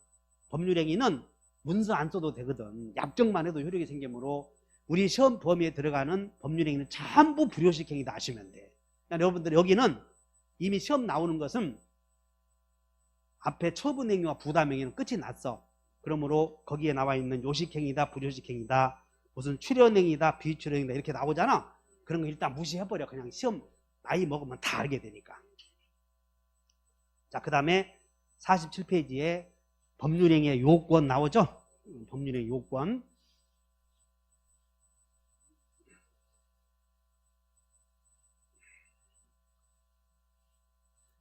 법률행위는 문서 안 써도 되거든. 약정만 해도 효력이 생기므로 우리 시험 범위에 들어가는 법률행위는 전부 불요식행위다 아시면 돼. 그러니까 여러분들 여기는 이미 시험 나오는 것은 앞에 처분행위와 부담행위는 끝이 났어. 그러므로 거기에 나와 있는 요식행위다 불요식행위다 무슨 출연행위다 비출연행위다 이렇게 나오잖아. 그런 거 일단 무시해버려. 그냥 시험 나이 먹으면 다 알게 되니까. 자, 그 다음에 47페이지에 법률행위의 요건 나오죠. 법률행위 요건.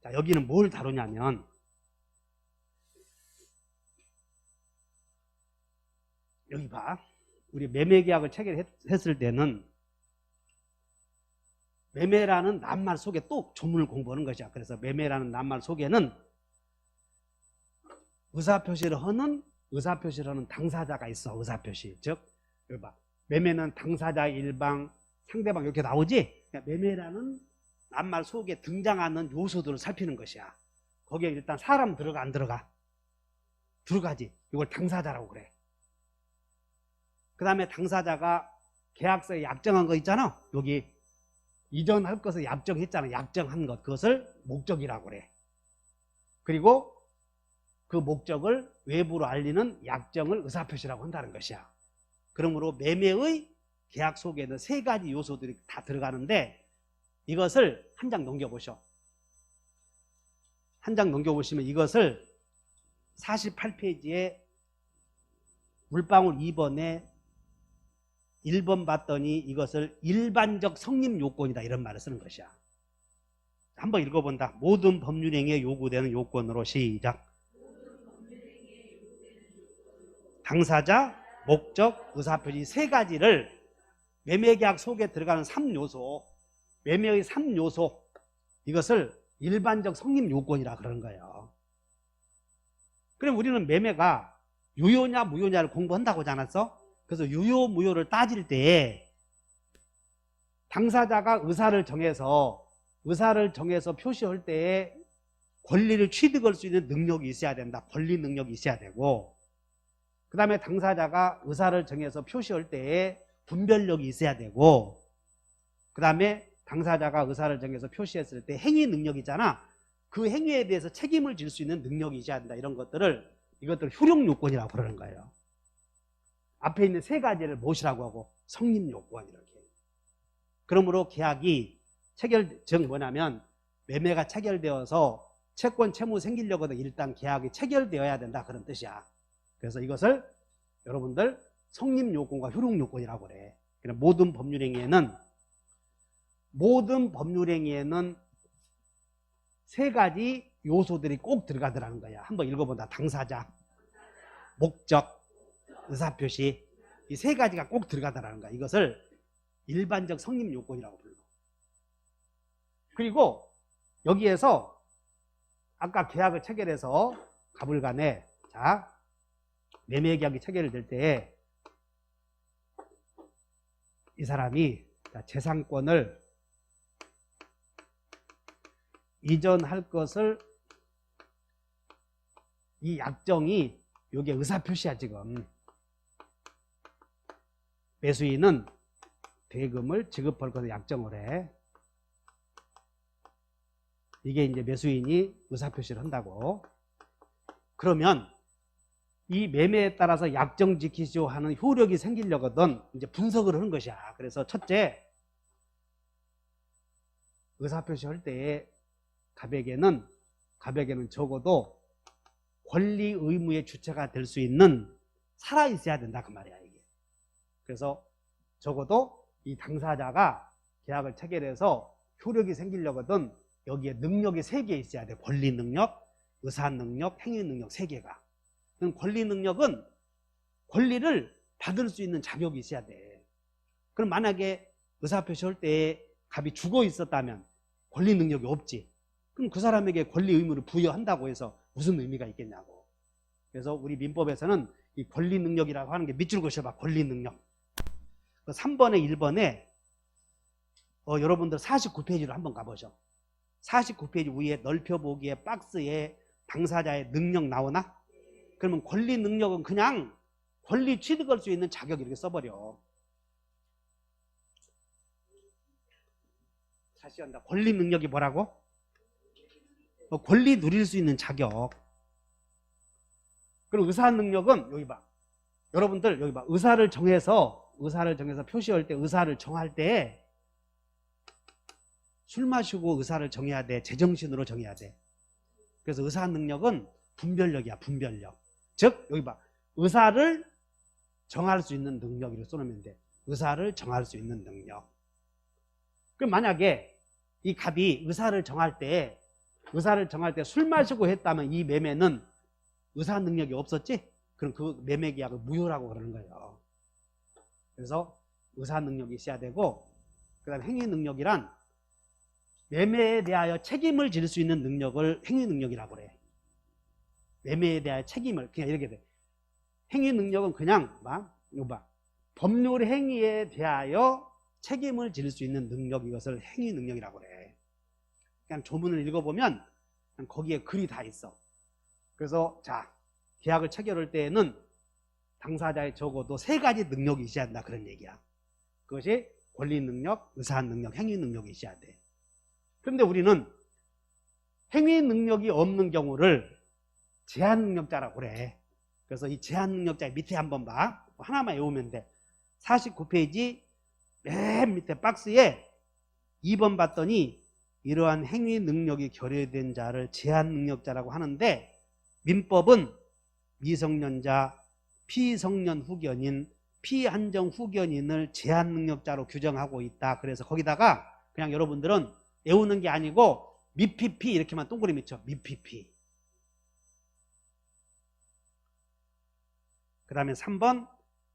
자, 여기는 뭘 다루냐면 여기 봐. 우리 매매계약을 체결했을 때는 매매라는 낱말 속에 또 조문을 공부하는 것이야. 그래서 매매라는 낱말 속에는 의사표시를 하는 당사자가 있어. 의사표시. 즉 여기 봐. 매매는 당사자 일방, 상대방 이렇게 나오지. 그러니까 매매라는 낱말 속에 등장하는 요소들을 살피는 것이야. 거기에 일단 사람 들어가 안 들어가? 들어가지. 이걸 당사자라고 그래. 그 다음에 당사자가 계약서에 약정한 거 있잖아. 여기 이전할 것을 약정했잖아. 약정한 것. 그것을 목적이라고 그래. 그리고 그 목적을 외부로 알리는 약정을 의사표시라고 한다는 것이야. 그러므로 매매의 계약 속에는 세 가지 요소들이 다 들어가는데 이것을 한 장 넘겨보셔. 한 장 넘겨보시면 이것을 48페이지에 물방울 2번에 1번 봤더니 이것을 일반적 성립 요건이다 이런 말을 쓰는 것이야. 한번 읽어본다. 모든 법률행위에 요구되는 요건으로 시작. 당사자, 목적, 의사표시 세 가지를 매매계약 속에 들어가는 3요소, 매매의 3요소 이것을 일반적 성립 요건이라 그러는 거예요. 그럼 우리는 매매가 유효냐 무효냐를 공부한다고 하지 않았어? 그래서 유효 무효를 따질 때 당사자가 의사를 정해서 표시할 때에 권리를 취득할 수 있는 능력이 있어야 된다. 권리 능력이 있어야 되고 그 다음에 당사자가 의사를 정해서 표시할 때에 분별력이 있어야 되고 그 다음에 당사자가 의사를 정해서 표시했을 때 행위 능력이 있잖아. 그 행위에 대해서 책임을 질 수 있는 능력이 있어야 된다. 이것들을 효력 요건이라고 그러는 거예요. 앞에 있는 세 가지를 무엇이라고 하고 성립 요건 이렇게. 그러므로 계약이 즉 뭐냐면 매매가 체결되어서 채권 채무 생기려고 하면 일단 계약이 체결되어야 된다 그런 뜻이야. 그래서 이것을 여러분들 성립 요건과 효력 요건이라고 그래. 그러니까 모든 법률행위에는 세 가지 요소들이 꼭 들어가더라는 거야. 한번 읽어본다. 당사자, 목적, 의사표시 이 세 가지가 꼭 들어가더라는 거야. 이것을 일반적 성립 요건이라고 불러. 그리고 여기에서 아까 계약을 체결해서 가불간에 자 매매계약이 체결될 때 이 사람이 재산권을 이전할 것을 이 약정이 여기에 의사표시야 지금. 매수인은 대금을 지급할 것을 약정을 해. 이게 이제 매수인이 의사표시를 한다고. 그러면 이 매매에 따라서 약정 지키시오 하는 효력이 생기려거든 이제 분석을 하는 것이야. 그래서 첫째, 의사표시 할 때에 갑에게는 적어도 권리 의무의 주체가 될 수 있는 살아 있어야 된다 그 말이야 이게. 그래서 적어도 이 당사자가 계약을 체결해서 효력이 생기려거든 여기에 능력이 3개 있어야 돼. 권리 능력, 의사 능력, 행위 능력 3개가. 그럼 권리 능력은 권리를 받을 수 있는 자격이 있어야 돼. 그럼 만약에 의사표시 할 때 갑이 죽어 있었다면 권리 능력이 없지. 그럼 그 사람에게 권리 의무를 부여한다고 해서 무슨 의미가 있겠냐고. 그래서 우리 민법에서는 이 권리 능력이라고 하는 게 밑줄 그셔봐. 권리 능력. 3번에 1번에 여러분들 49페이지로 한번 가보죠. 49페이지 위에 넓혀보기에 박스에 당사자의 능력 나오나? 그러면 권리 능력은 그냥 권리 취득할 수 있는 자격 이렇게 써버려. 다시 한다. 권리 능력이 뭐라고? 권리 누릴 수 있는 자격. 그리고 의사 능력은 여기 봐. 여러분들 여기 봐. 의사를 정해서 표시할 때 의사를 정할 때 술 마시고 의사를 정해야 돼. 제정신으로 정해야 돼. 그래서 의사 능력은 분별력이야. 분별력. 즉 여기 봐. 의사를 정할 수 있는 능력이라고 써놓으면 돼. 의사를 정할 수 있는 능력. 그럼 만약에 이 갑이 의사를 정할 때 술 마시고 했다면 이 매매는 의사 능력이 없었지? 그럼 그 매매 계약을 무효라고 그러는 거예요. 그래서 의사 능력이 있어야 되고, 그 다음에 행위 능력이란 매매에 대하여 책임을 질 수 있는 능력을 행위 능력이라고 그래. 매매에 대하여 책임을 그냥 이렇게 돼. 행위 능력은 그냥 이거 봐. 법률 행위에 대하여 책임을 질 수 있는 능력, 이것을 행위 능력이라고 그래. 그냥 조문을 읽어보면 그냥 거기에 글이 다 있어. 그래서 자, 계약을 체결할 때에는 당사자의 적어도 3가지 능력이 있어야 한다 그런 얘기야. 그것이 권리 능력, 의사 능력, 행위 능력이 있어야 돼. 그런데 우리는 행위 능력이 없는 경우를 제한 능력자라고 그래. 그래서 이 제한 능력자 밑에 한번 봐. 하나만 외우면 돼. 49페이지 맨 밑에 박스에 2번 봤더니 이러한 행위 능력이 결여된 자를 제한 능력자라고 하는데, 민법은 미성년자, 피성년 후견인, 피한정 후견인을 제한 능력자로 규정하고 있다. 그래서 거기다가 그냥 여러분들은 외우는 게 아니고 미피피 이렇게만 동그라미 쳐. 미피피. 그 다음에 3번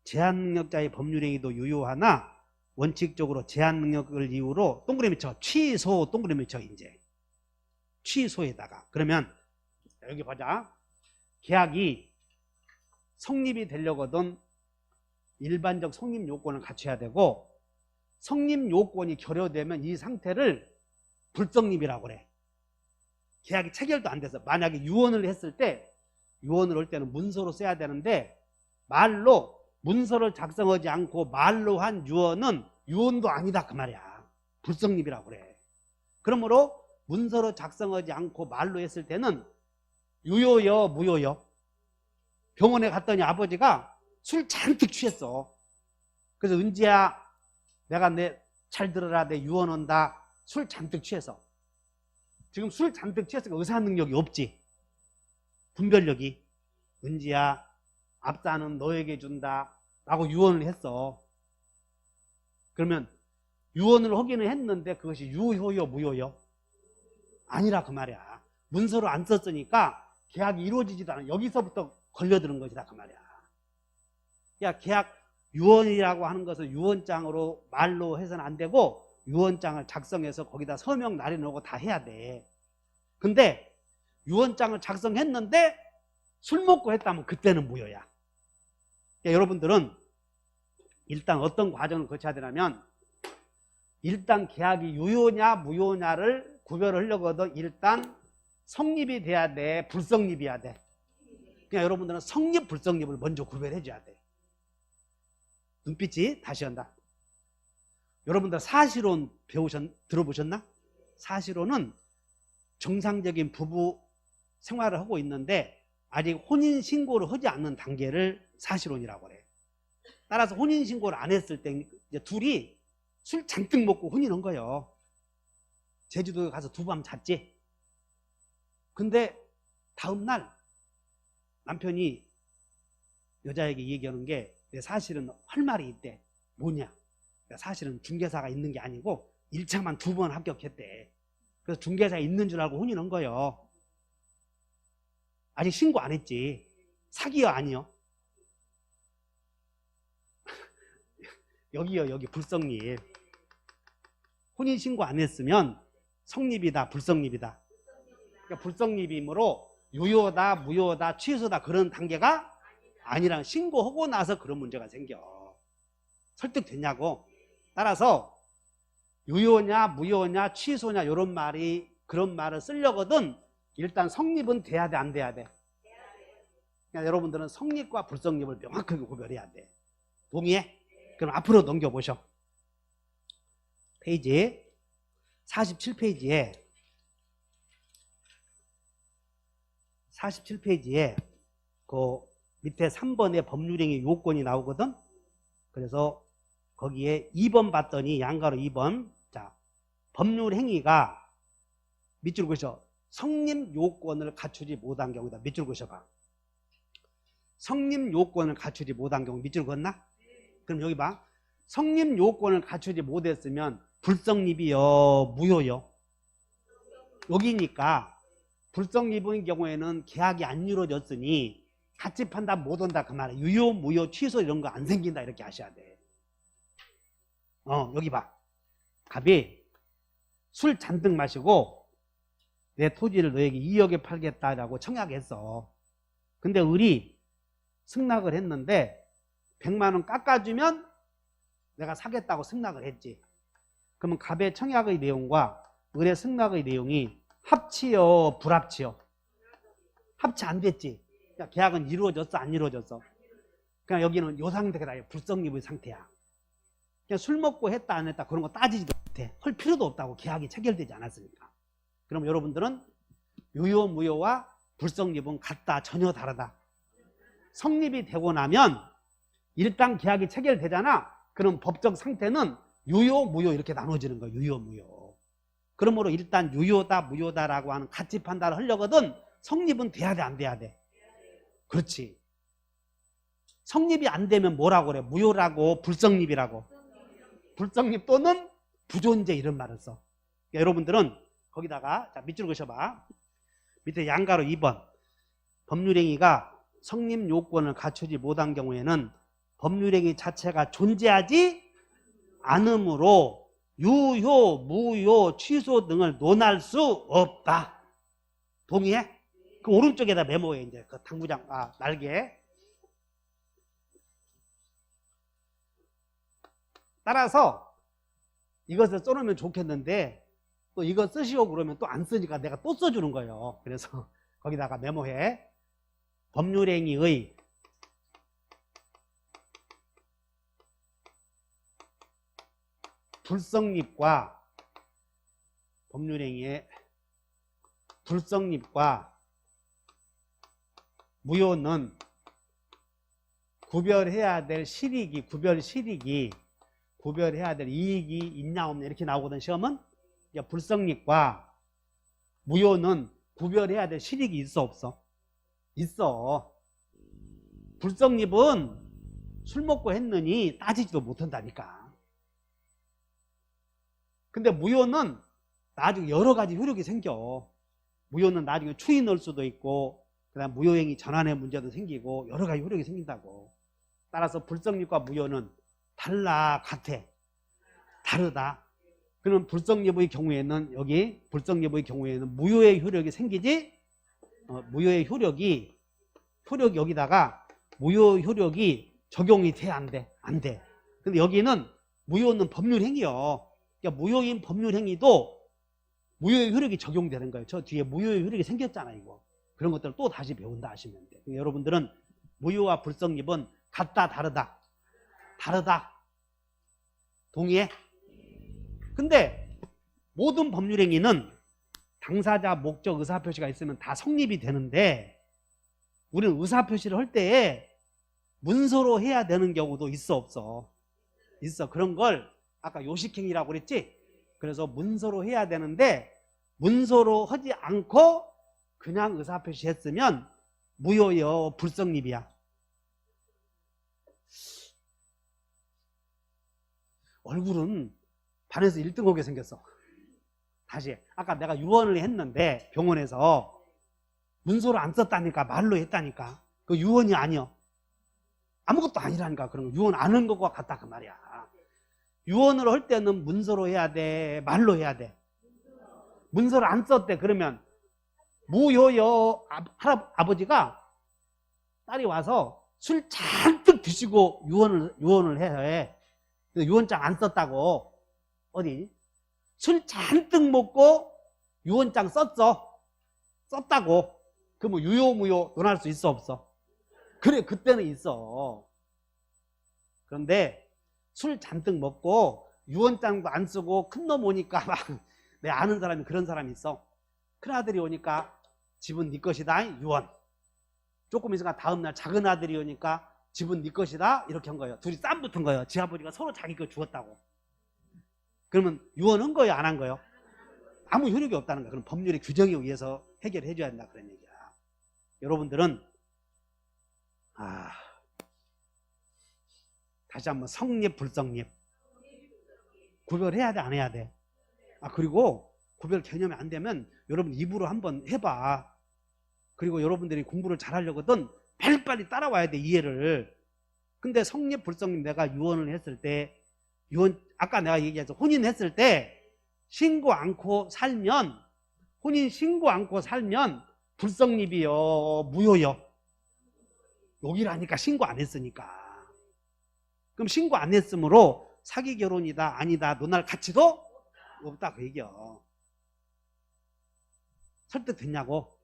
제한 능력자의 법률행위도 유효하나 원칙적으로 제한 능력을 이유로 동그라미 쳐. 취소 동그라미 쳐. 이제 취소에다가. 그러면 여기 보자. 계약이 성립이 되려거든 일반적 성립 요건을 갖춰야 되고, 성립 요건이 결여되면 이 상태를 불성립이라고 그래. 계약이 체결도 안 돼서 만약에 유언을 했을 때, 유언을 할 때는 문서로 써야 되는데 말로 문서를 작성하지 않고 말로 한 유언은 유언도 아니다 그 말이야. 불성립이라고 그래. 그러므로 문서로 작성하지 않고 말로 했을 때는 유효여 무효여? 병원에 갔더니 아버지가 술 잔뜩 취했어. 그래서 은지야 내가 잘 들어라, 내 유언 온다. 술 잔뜩 취해서. 지금 술 잔뜩 취했으니까 의사 능력이 없지. 분별력이. 은지야 압사는 너에게 준다 라고 유언을 했어. 그러면 유언을 하기는 했는데 그것이 유효요 무효요? 아니라 그 말이야. 문서로 안 썼으니까 계약이 이루어지지도 않아. 여기서부터 걸려드는 것이다 그 말이야. 야, 계약 유언이라고 하는 것을 유언장으로 말로 해서는 안 되고 유언장을 작성해서 거기다 서명 날인하고 다 해야 돼. 근데 유언장을 작성했는데 술 먹고 했다면 그때는 무효야. 여러분들은 일단 어떤 과정을 거쳐야 되냐면, 일단 계약이 유효냐 무효냐를 구별하려고 해도 일단 성립이 돼야 돼, 불성립이어야 돼. 그냥 여러분들은 성립 불성립을 먼저 구별해 줘야 돼. 눈빛이 다시 한다. 여러분들 사실혼 들어보셨나? 사실혼은 정상적인 부부 생활을 하고 있는데 아직 혼인신고를 하지 않는 단계를 사실혼이라고 그래. 따라서 혼인신고를 안 했을 때 이제 둘이 술 잔뜩 먹고 혼인한 거예요. 제주도에 가서 두 밤 잤지. 근데 다음날 남편이 여자에게 얘기하는 게 사실은 할 말이 있대. 뭐냐? 사실은 중개사가 있는 게 아니고 1차만 2번 합격했대. 그래서 중개사가 있는 줄 알고 혼인한 거예요. 아직 신고 안 했지. 사기요 아니요? 여기요, 여기 불성립. 혼인신고 안 했으면 성립이다, 불성립이다. 그러니까 불성립이므로 유효다, 무효다, 취소다 그런 단계가 아니라 신고하고 나서 그런 문제가 생겨. 설득됐냐고. 따라서 유효냐, 무효냐, 취소냐 이런 말이 그런 말을 쓰려거든 일단 성립은 돼야 돼, 안 돼야 돼? 그러니까 여러분들은 성립과 불성립을 명확하게 구별해야 돼. 동의해? 그럼 앞으로 넘겨보셔. 페이지 47페이지에 47페이지에 그 밑에 3번에 법률행위 요건이 나오거든. 그래서 거기에 2번 봤더니 양가로 2번. 자, 법률행위가 밑줄 그으셔. 성립 요건을 갖추지 못한 경우다. 밑줄 그으셔봐. 성립 요건을 갖추지 못한 경우 밑줄 그었나? 그럼 여기 봐. 성립 요건을 갖추지 못했으면 불성립이요, 무효요? 여기니까 불성립인 경우에는 계약이 안 이루어졌으니 같이 판단 못 온다 그 말이야. 유효, 무효, 취소 이런 거 안 생긴다 이렇게 하셔야 돼. 여기 봐. 갑이 술 잔뜩 마시고 내 토지를 너에게 2억에 팔겠다라고 청약했어. 근데 을이 승낙을 했는데 100만 원 깎아주면 내가 사겠다고 승낙을 했지. 그러면 갑의 청약의 내용과 을의 승낙의 내용이 합치요, 불합치요? 합치 안 됐지. 그러니까 계약은 이루어졌어, 안 이루어졌어? 그냥 여기는 요 상태가 불성립의 상태야. 그냥 술 먹고 했다, 안 했다 그런 거 따지지도 못해. 할 필요도 없다고. 계약이 체결되지 않았으니까. 그럼 여러분들은 유효, 무효와 불성립은 같다, 전혀 다르다. 성립이 되고 나면 일단 계약이 체결되잖아. 그럼 법적 상태는 유효, 무효 이렇게 나눠지는 거야. 유효, 무효. 그러므로 일단 유효다, 무효다라고 하는 가치 판단을 하려거든 성립은 돼야 돼, 안 돼야 돼? 그렇지. 성립이 안 되면 뭐라고 그래? 무효라고, 불성립이라고. 불성립 또는 부존재 이런 말을 써. 그러니까 여러분들은 거기다가 자, 밑줄 그으셔봐. 밑에 양가로 2번. 법률행위가 성립 요건을 갖추지 못한 경우에는 법률행위 자체가 존재하지 않으므로 유효, 무효, 취소 등을 논할 수 없다. 동의해? 그 오른쪽에다 메모해. 이제 그 당구장 날개. 따라서 이것을 써놓으면 좋겠는데 또 이거 쓰시오 그러면 또 안 쓰니까 내가 또 써주는 거예요. 그래서 거기다가 메모해. 법률행위의 불성립과 법률행위의 불성립과 무효는 구별해야 될 실익이 구별해야 될 이익이 있냐 없냐 이렇게 나오거든. 시험은 불성립과 무효는 구별해야 될 실익이 있어 없어? 있어. 불성립은 술 먹고 했느니 따지지도 못한다니까. 근데 무효는 나중에 여러 가지 효력이 생겨. 무효는 나중에 추이 넣을 수도 있고 그다음 무효행위 전환의 문제도 생기고 여러 가지 효력이 생긴다고. 따라서 불성립과 무효는 달라, 같아? 다르다. 그럼 불성립의 경우에는 여기 불성립의 경우에는 무효의 효력이 생기지. 무효의 효력이 여기다가 무효 효력이 적용이 돼, 안 돼? 안 돼. 근데 여기는 무효는 법률행위요. 그러니까 무효인 법률행위도 무효의 효력이 적용되는 거예요. 저 뒤에 무효의 효력이 생겼잖아요. 이거. 그런 것들을 또 다시 배운다 하시면 돼요. 그러니까 여러분들은 무효와 불성립은 같다, 다르다? 다르다. 동의해? 근데 모든 법률행위는 당사자, 목적, 의사표시가 있으면 다 성립이 되는데 우리는 의사표시를 할 때에 문서로 해야 되는 경우도 있어 없어? 있어. 그런 걸 아까 요식행위라고 그랬지? 그래서 문서로 해야 되는데 문서로 하지 않고 그냥 의사표시 했으면 무효여 불성립이야. 얼굴은 반에서 1등 오게 생겼어. 다시 아까 내가 유언을 했는데 병원에서 문서로 안 썼다니까 말로 했다니까 그 유언이 아니여. 아무것도 아니라니까. 그런 거 유언 안 한 것과 같다 그 말이야. 유언을 할 때는 문서로 해야 돼 말로 해야 돼? 문서를 안 썼대. 그러면 무효여 아버지가 딸이 와서 술 잔뜩 드시고 유언을 해야 해. 유언장 안 썼다고. 어디? 술 잔뜩 먹고 유언장 썼다고. 그럼 유효 무효 논할 수 있어 없어? 그래 그때는 있어. 그런데 술 잔뜩 먹고 유언장도 안 쓰고 큰 놈 오니까 막 내 아는 사람이 그런 사람이 있어. 큰아들이 오니까 집은 네 것이다 유언. 조금 있으니까 다음날 작은 아들이 오니까 집은 네 것이다 이렇게 한 거예요. 둘이 쌈 붙은 거예요. 지 아버지가 서로 자기 거 주었다고. 그러면 유언한 거예요 안 한 거예요? 아무 효력이 없다는 거야. 그럼 법률의 규정에 의해서 해결해 줘야 된다 그런 얘기야. 여러분들은 다시 한번 성립 불성립 구별해야 돼 안 해야 돼? 그리고 구별 개념이 안 되면 여러분 입으로 한번 해봐. 그리고 여러분들이 공부를 잘하려거든 빨리빨리 따라와야 돼 이해를. 근데 성립 불성립 내가 유언을 했을 때 유언 아까 내가 얘기했죠. 혼인했을 때 신고 않고 살면 혼인 신고 않고 살면 불성립이요 무효요? 여기라니까 신고 안 했으니까. 그럼 신고 안 했으므로 사기 결혼이다 아니다 논할 가치도 없다 그 얘기야. 설득됐냐고?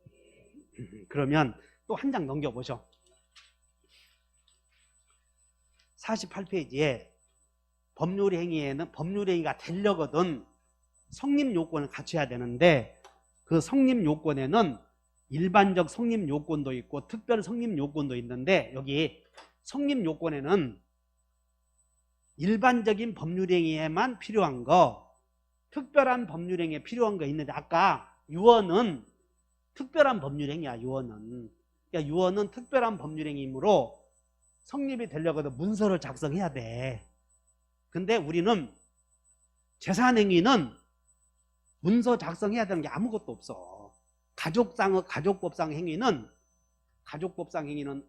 그러면 또 한 장 넘겨보셔. 48페이지에 법률행위에는 법률행위가 되려거든 성립 요건을 갖춰야 되는데 그 성립 요건에는 일반적 성립 요건도 있고 특별 성립 요건도 있는데 여기 성립 요건에는 일반적인 법률행위에만 필요한 거 특별한 법률행위에 필요한 거 있는데 아까 유언은 특별한 법률행위야. 유언은 그러니까 유언은 특별한 법률행위이므로 성립이 되려거든 문서를 작성해야 돼. 근데 우리는 재산행위는 문서 작성해야 되는 게 아무것도 없어. 가족법상 행위는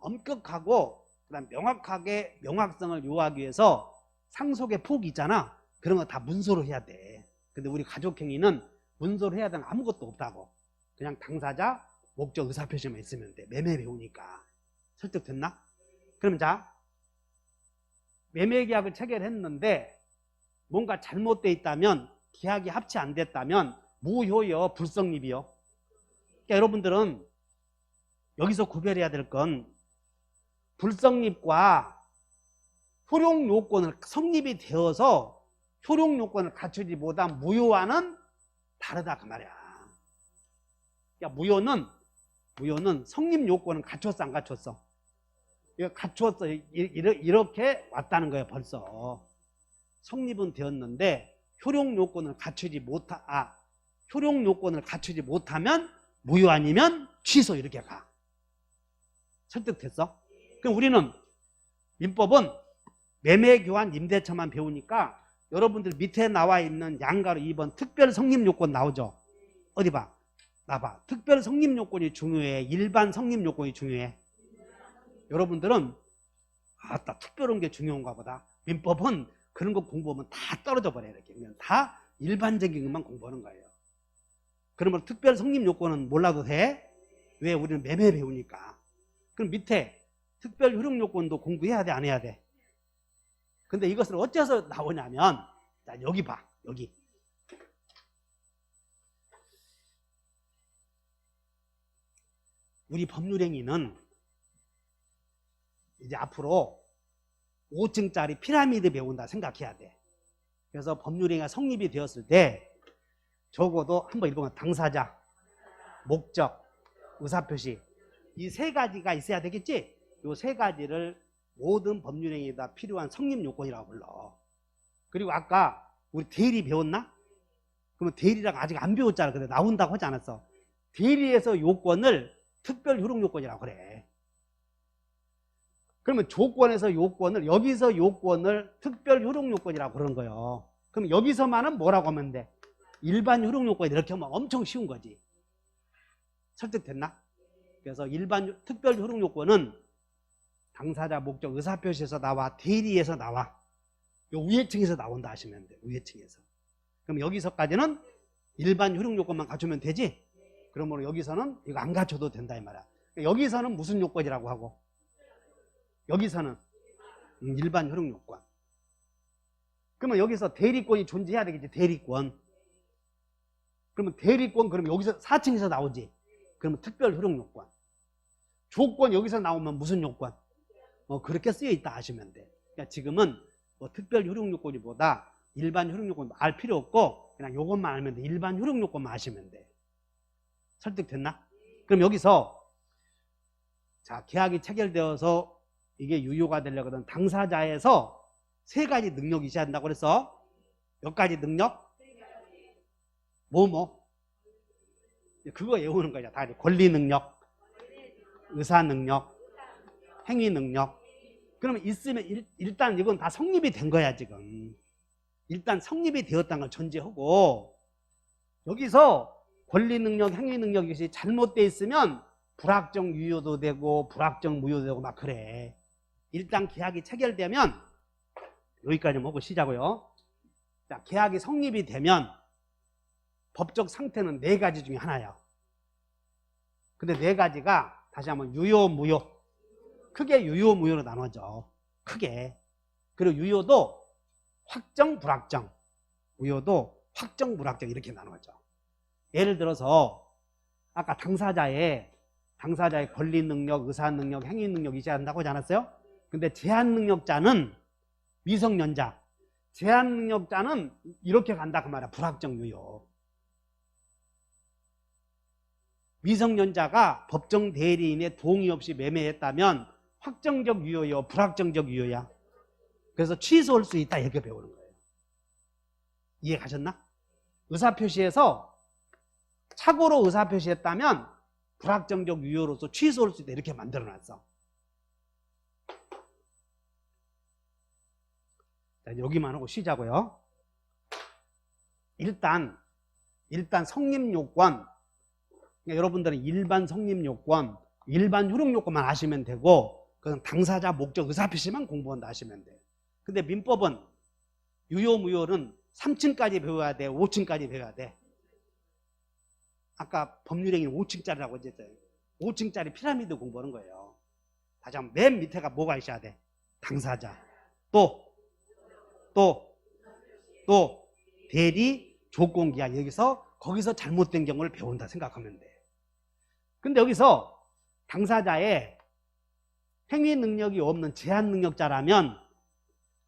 엄격하고 그다음 명확하게 명확성을 요하기 위해서 상속의 폭이 있잖아. 그런 거 다 문서로 해야 돼. 근데 우리 가족행위는 문서로 해야 되는 아무것도 없다고. 그냥 당사자, 목적, 의사표시만 있으면 돼. 매매 배우니까. 설득됐나? 그럼 자, 매매계약을 체결했는데 뭔가 잘못되어 있다면 계약이 합치 안 됐다면 무효여 불성립이요. 그러니까 여러분들은 여기서 구별해야 될 건 불성립과 효력 요건을 성립이 되어서 효력 요건을 갖추지 못한 무효와는 다르다 그 말이야. 그러니까 무효는 성립 요건은 갖췄어 안 갖췄어? 갖췄어. 이렇게 왔다는 거예요. 벌써 성립은 되었는데 효력 요건을 갖추지 못하면 무효 아니면 취소 이렇게 가. 설득됐어? 그럼 우리는 민법은 매매교환 임대차만 배우니까 여러분들 밑에 나와 있는 양가로 2번 특별 성립 요건 나오죠? 어디 봐. 나봐. 특별 성립 요건이 중요해? 일반 성립 요건이 중요해? 여러분들은 아따 특별한 게 중요한가 보다. 민법은 그런 거 공부하면 다 떨어져 버려요. 이렇게. 그냥 다 일반적인 것만 공부하는 거예요. 그러면 특별 성립 요건은 몰라도 돼? 왜? 우리는 매매 배우니까. 그럼 밑에 특별 효력 요건도 공부해야 돼 안 해야 돼? 근데 이것을 어째서 나오냐면 자 여기 봐. 여기 우리 법률행위는 이제 앞으로 5층짜리 피라미드 배운다 생각해야 돼. 그래서 법률행위가 성립이 되었을 때 적어도 한번 읽어보면 당사자, 목적, 의사표시 이 세 가지가 있어야 되겠지? 이 세 가지를 모든 법률행위에다 필요한 성립요건이라고 불러. 그리고 아까 우리 대리 배웠나? 그러면 대리라고 아직 안 배웠잖아. 근데 나온다고 하지 않았어. 대리에서 요건을 특별효력요건이라고 그래. 그러면 조건에서 요건을, 여기서 요건을 특별효력요건이라고 그러는 거예요. 그럼 여기서만은 뭐라고 하면 돼? 일반효력요건 이렇게 하면 엄청 쉬운 거지. 설득됐나? 그래서 특별효력요건은 당사자 목적 의사표시에서 나와, 대리에서 나와, 요 위에층에서 나온다 하시면 돼. 위에층에서. 그럼 여기서까지는 일반 효력요건만 갖추면 되지? 그러므로 여기서는 이거 안 갖춰도 된다 이 말이야. 여기서는 무슨 요건이라고 하고, 여기서는 일반 효력요건. 그러면 여기서 대리권이 존재해야 되겠지. 대리권. 그러면 대리권, 그러면 여기서 4층에서 나오지. 그러면 특별 효력요건. 조건 여기서 나오면 무슨 요건? 그렇게 쓰여 있다 하시면 돼. 그러니까 지금은 뭐 특별 효력요건이보다 일반 효력요건 알 필요 없고 그냥 요것만 알면 돼. 일반 효력요건만 아시면 돼. 설득됐나? 그럼 여기서 자, 계약이 체결되어서 이게 유효가 되려거든. 당사자에서 세 가지 능력이 있어야 한다고 그래서 몇 가지 능력? 뭐? 그거 외우는 거야. 다 권리 능력, 의사 능력, 행위 능력. 그러면 있으면 일단 이건 다 성립이 된 거야 지금. 일단 성립이 되었다는 걸 전제하고 여기서 권리 능력, 행위 능력 이것이 잘못되어 있으면 불확정 유효도 되고 불확정 무효도 되고 막 그래. 일단 계약이 체결되면 여기까지 보고 쉬자고요. 자, 계약이 성립이 되면 법적 상태는 네 가지 중에 하나예요. 근데 네 가지가 다시 한번 유효, 무효. 크게 유효, 무효로 나눠져. 크게. 그리고 유효도 확정, 불확정. 무효도 확정, 불확정 이렇게 나눠져. 예를 들어서 아까 당사자의 권리 능력, 의사 능력, 행위 능력이 있어야 한다고 하지 않았어요? 근데 제한 능력자는 미성년자. 제한 능력자는 이렇게 간다 그 말이야. 불확정 유효. 미성년자가 법정 대리인의 동의 없이 매매했다면 확정적 유효요, 불확정적 유효야. 그래서 취소할 수 있다 이렇게 배우는 거예요. 이해 가셨나? 의사표시에서 착오로 의사표시했다면 불확정적 유효로서 취소할 수 있다 이렇게 만들어놨어. 자, 여기만 하고 쉬자고요. 일단 성립요건. 그러니까 여러분들은 일반 성립요건, 일반 효력요건만 아시면 되고 그건 당사자 목적 의사표시만 공부한다 하시면 돼요. 근데 민법은 유효, 무효는 3층까지 배워야 돼, 5층까지 배워야 돼. 아까 법률행위는 5층짜리라고 했잖아요. 5층짜리 피라미드 공부하는 거예요. 다시 한번 맨 밑에가 뭐가 있어야 돼? 당사자. 또 대리, 조건기한. 거기서 잘못된 경우를 배운다 생각하면 돼. 근데 여기서 당사자의 행위 능력이 없는 제한 능력자라면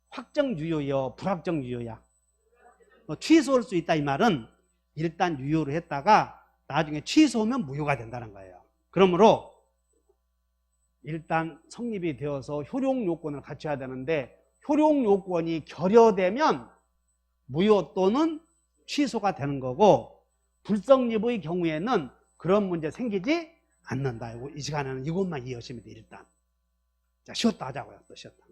확정 유효요, 불확정 유효야. 취소할 수 있다 이 말은 일단 유효로 했다가 나중에 취소하면 무효가 된다는 거예요. 그러므로 일단 성립이 되어서 효력 요건을 갖춰야 되는데 효력 요건이 결여되면 무효 또는 취소가 되는 거고 불성립의 경우에는 그런 문제 생기지 않는다. 이 시간에는 이것만 이해하시면 돼. 일단 자, 쉬었다 하자고요. 또 쉬었다.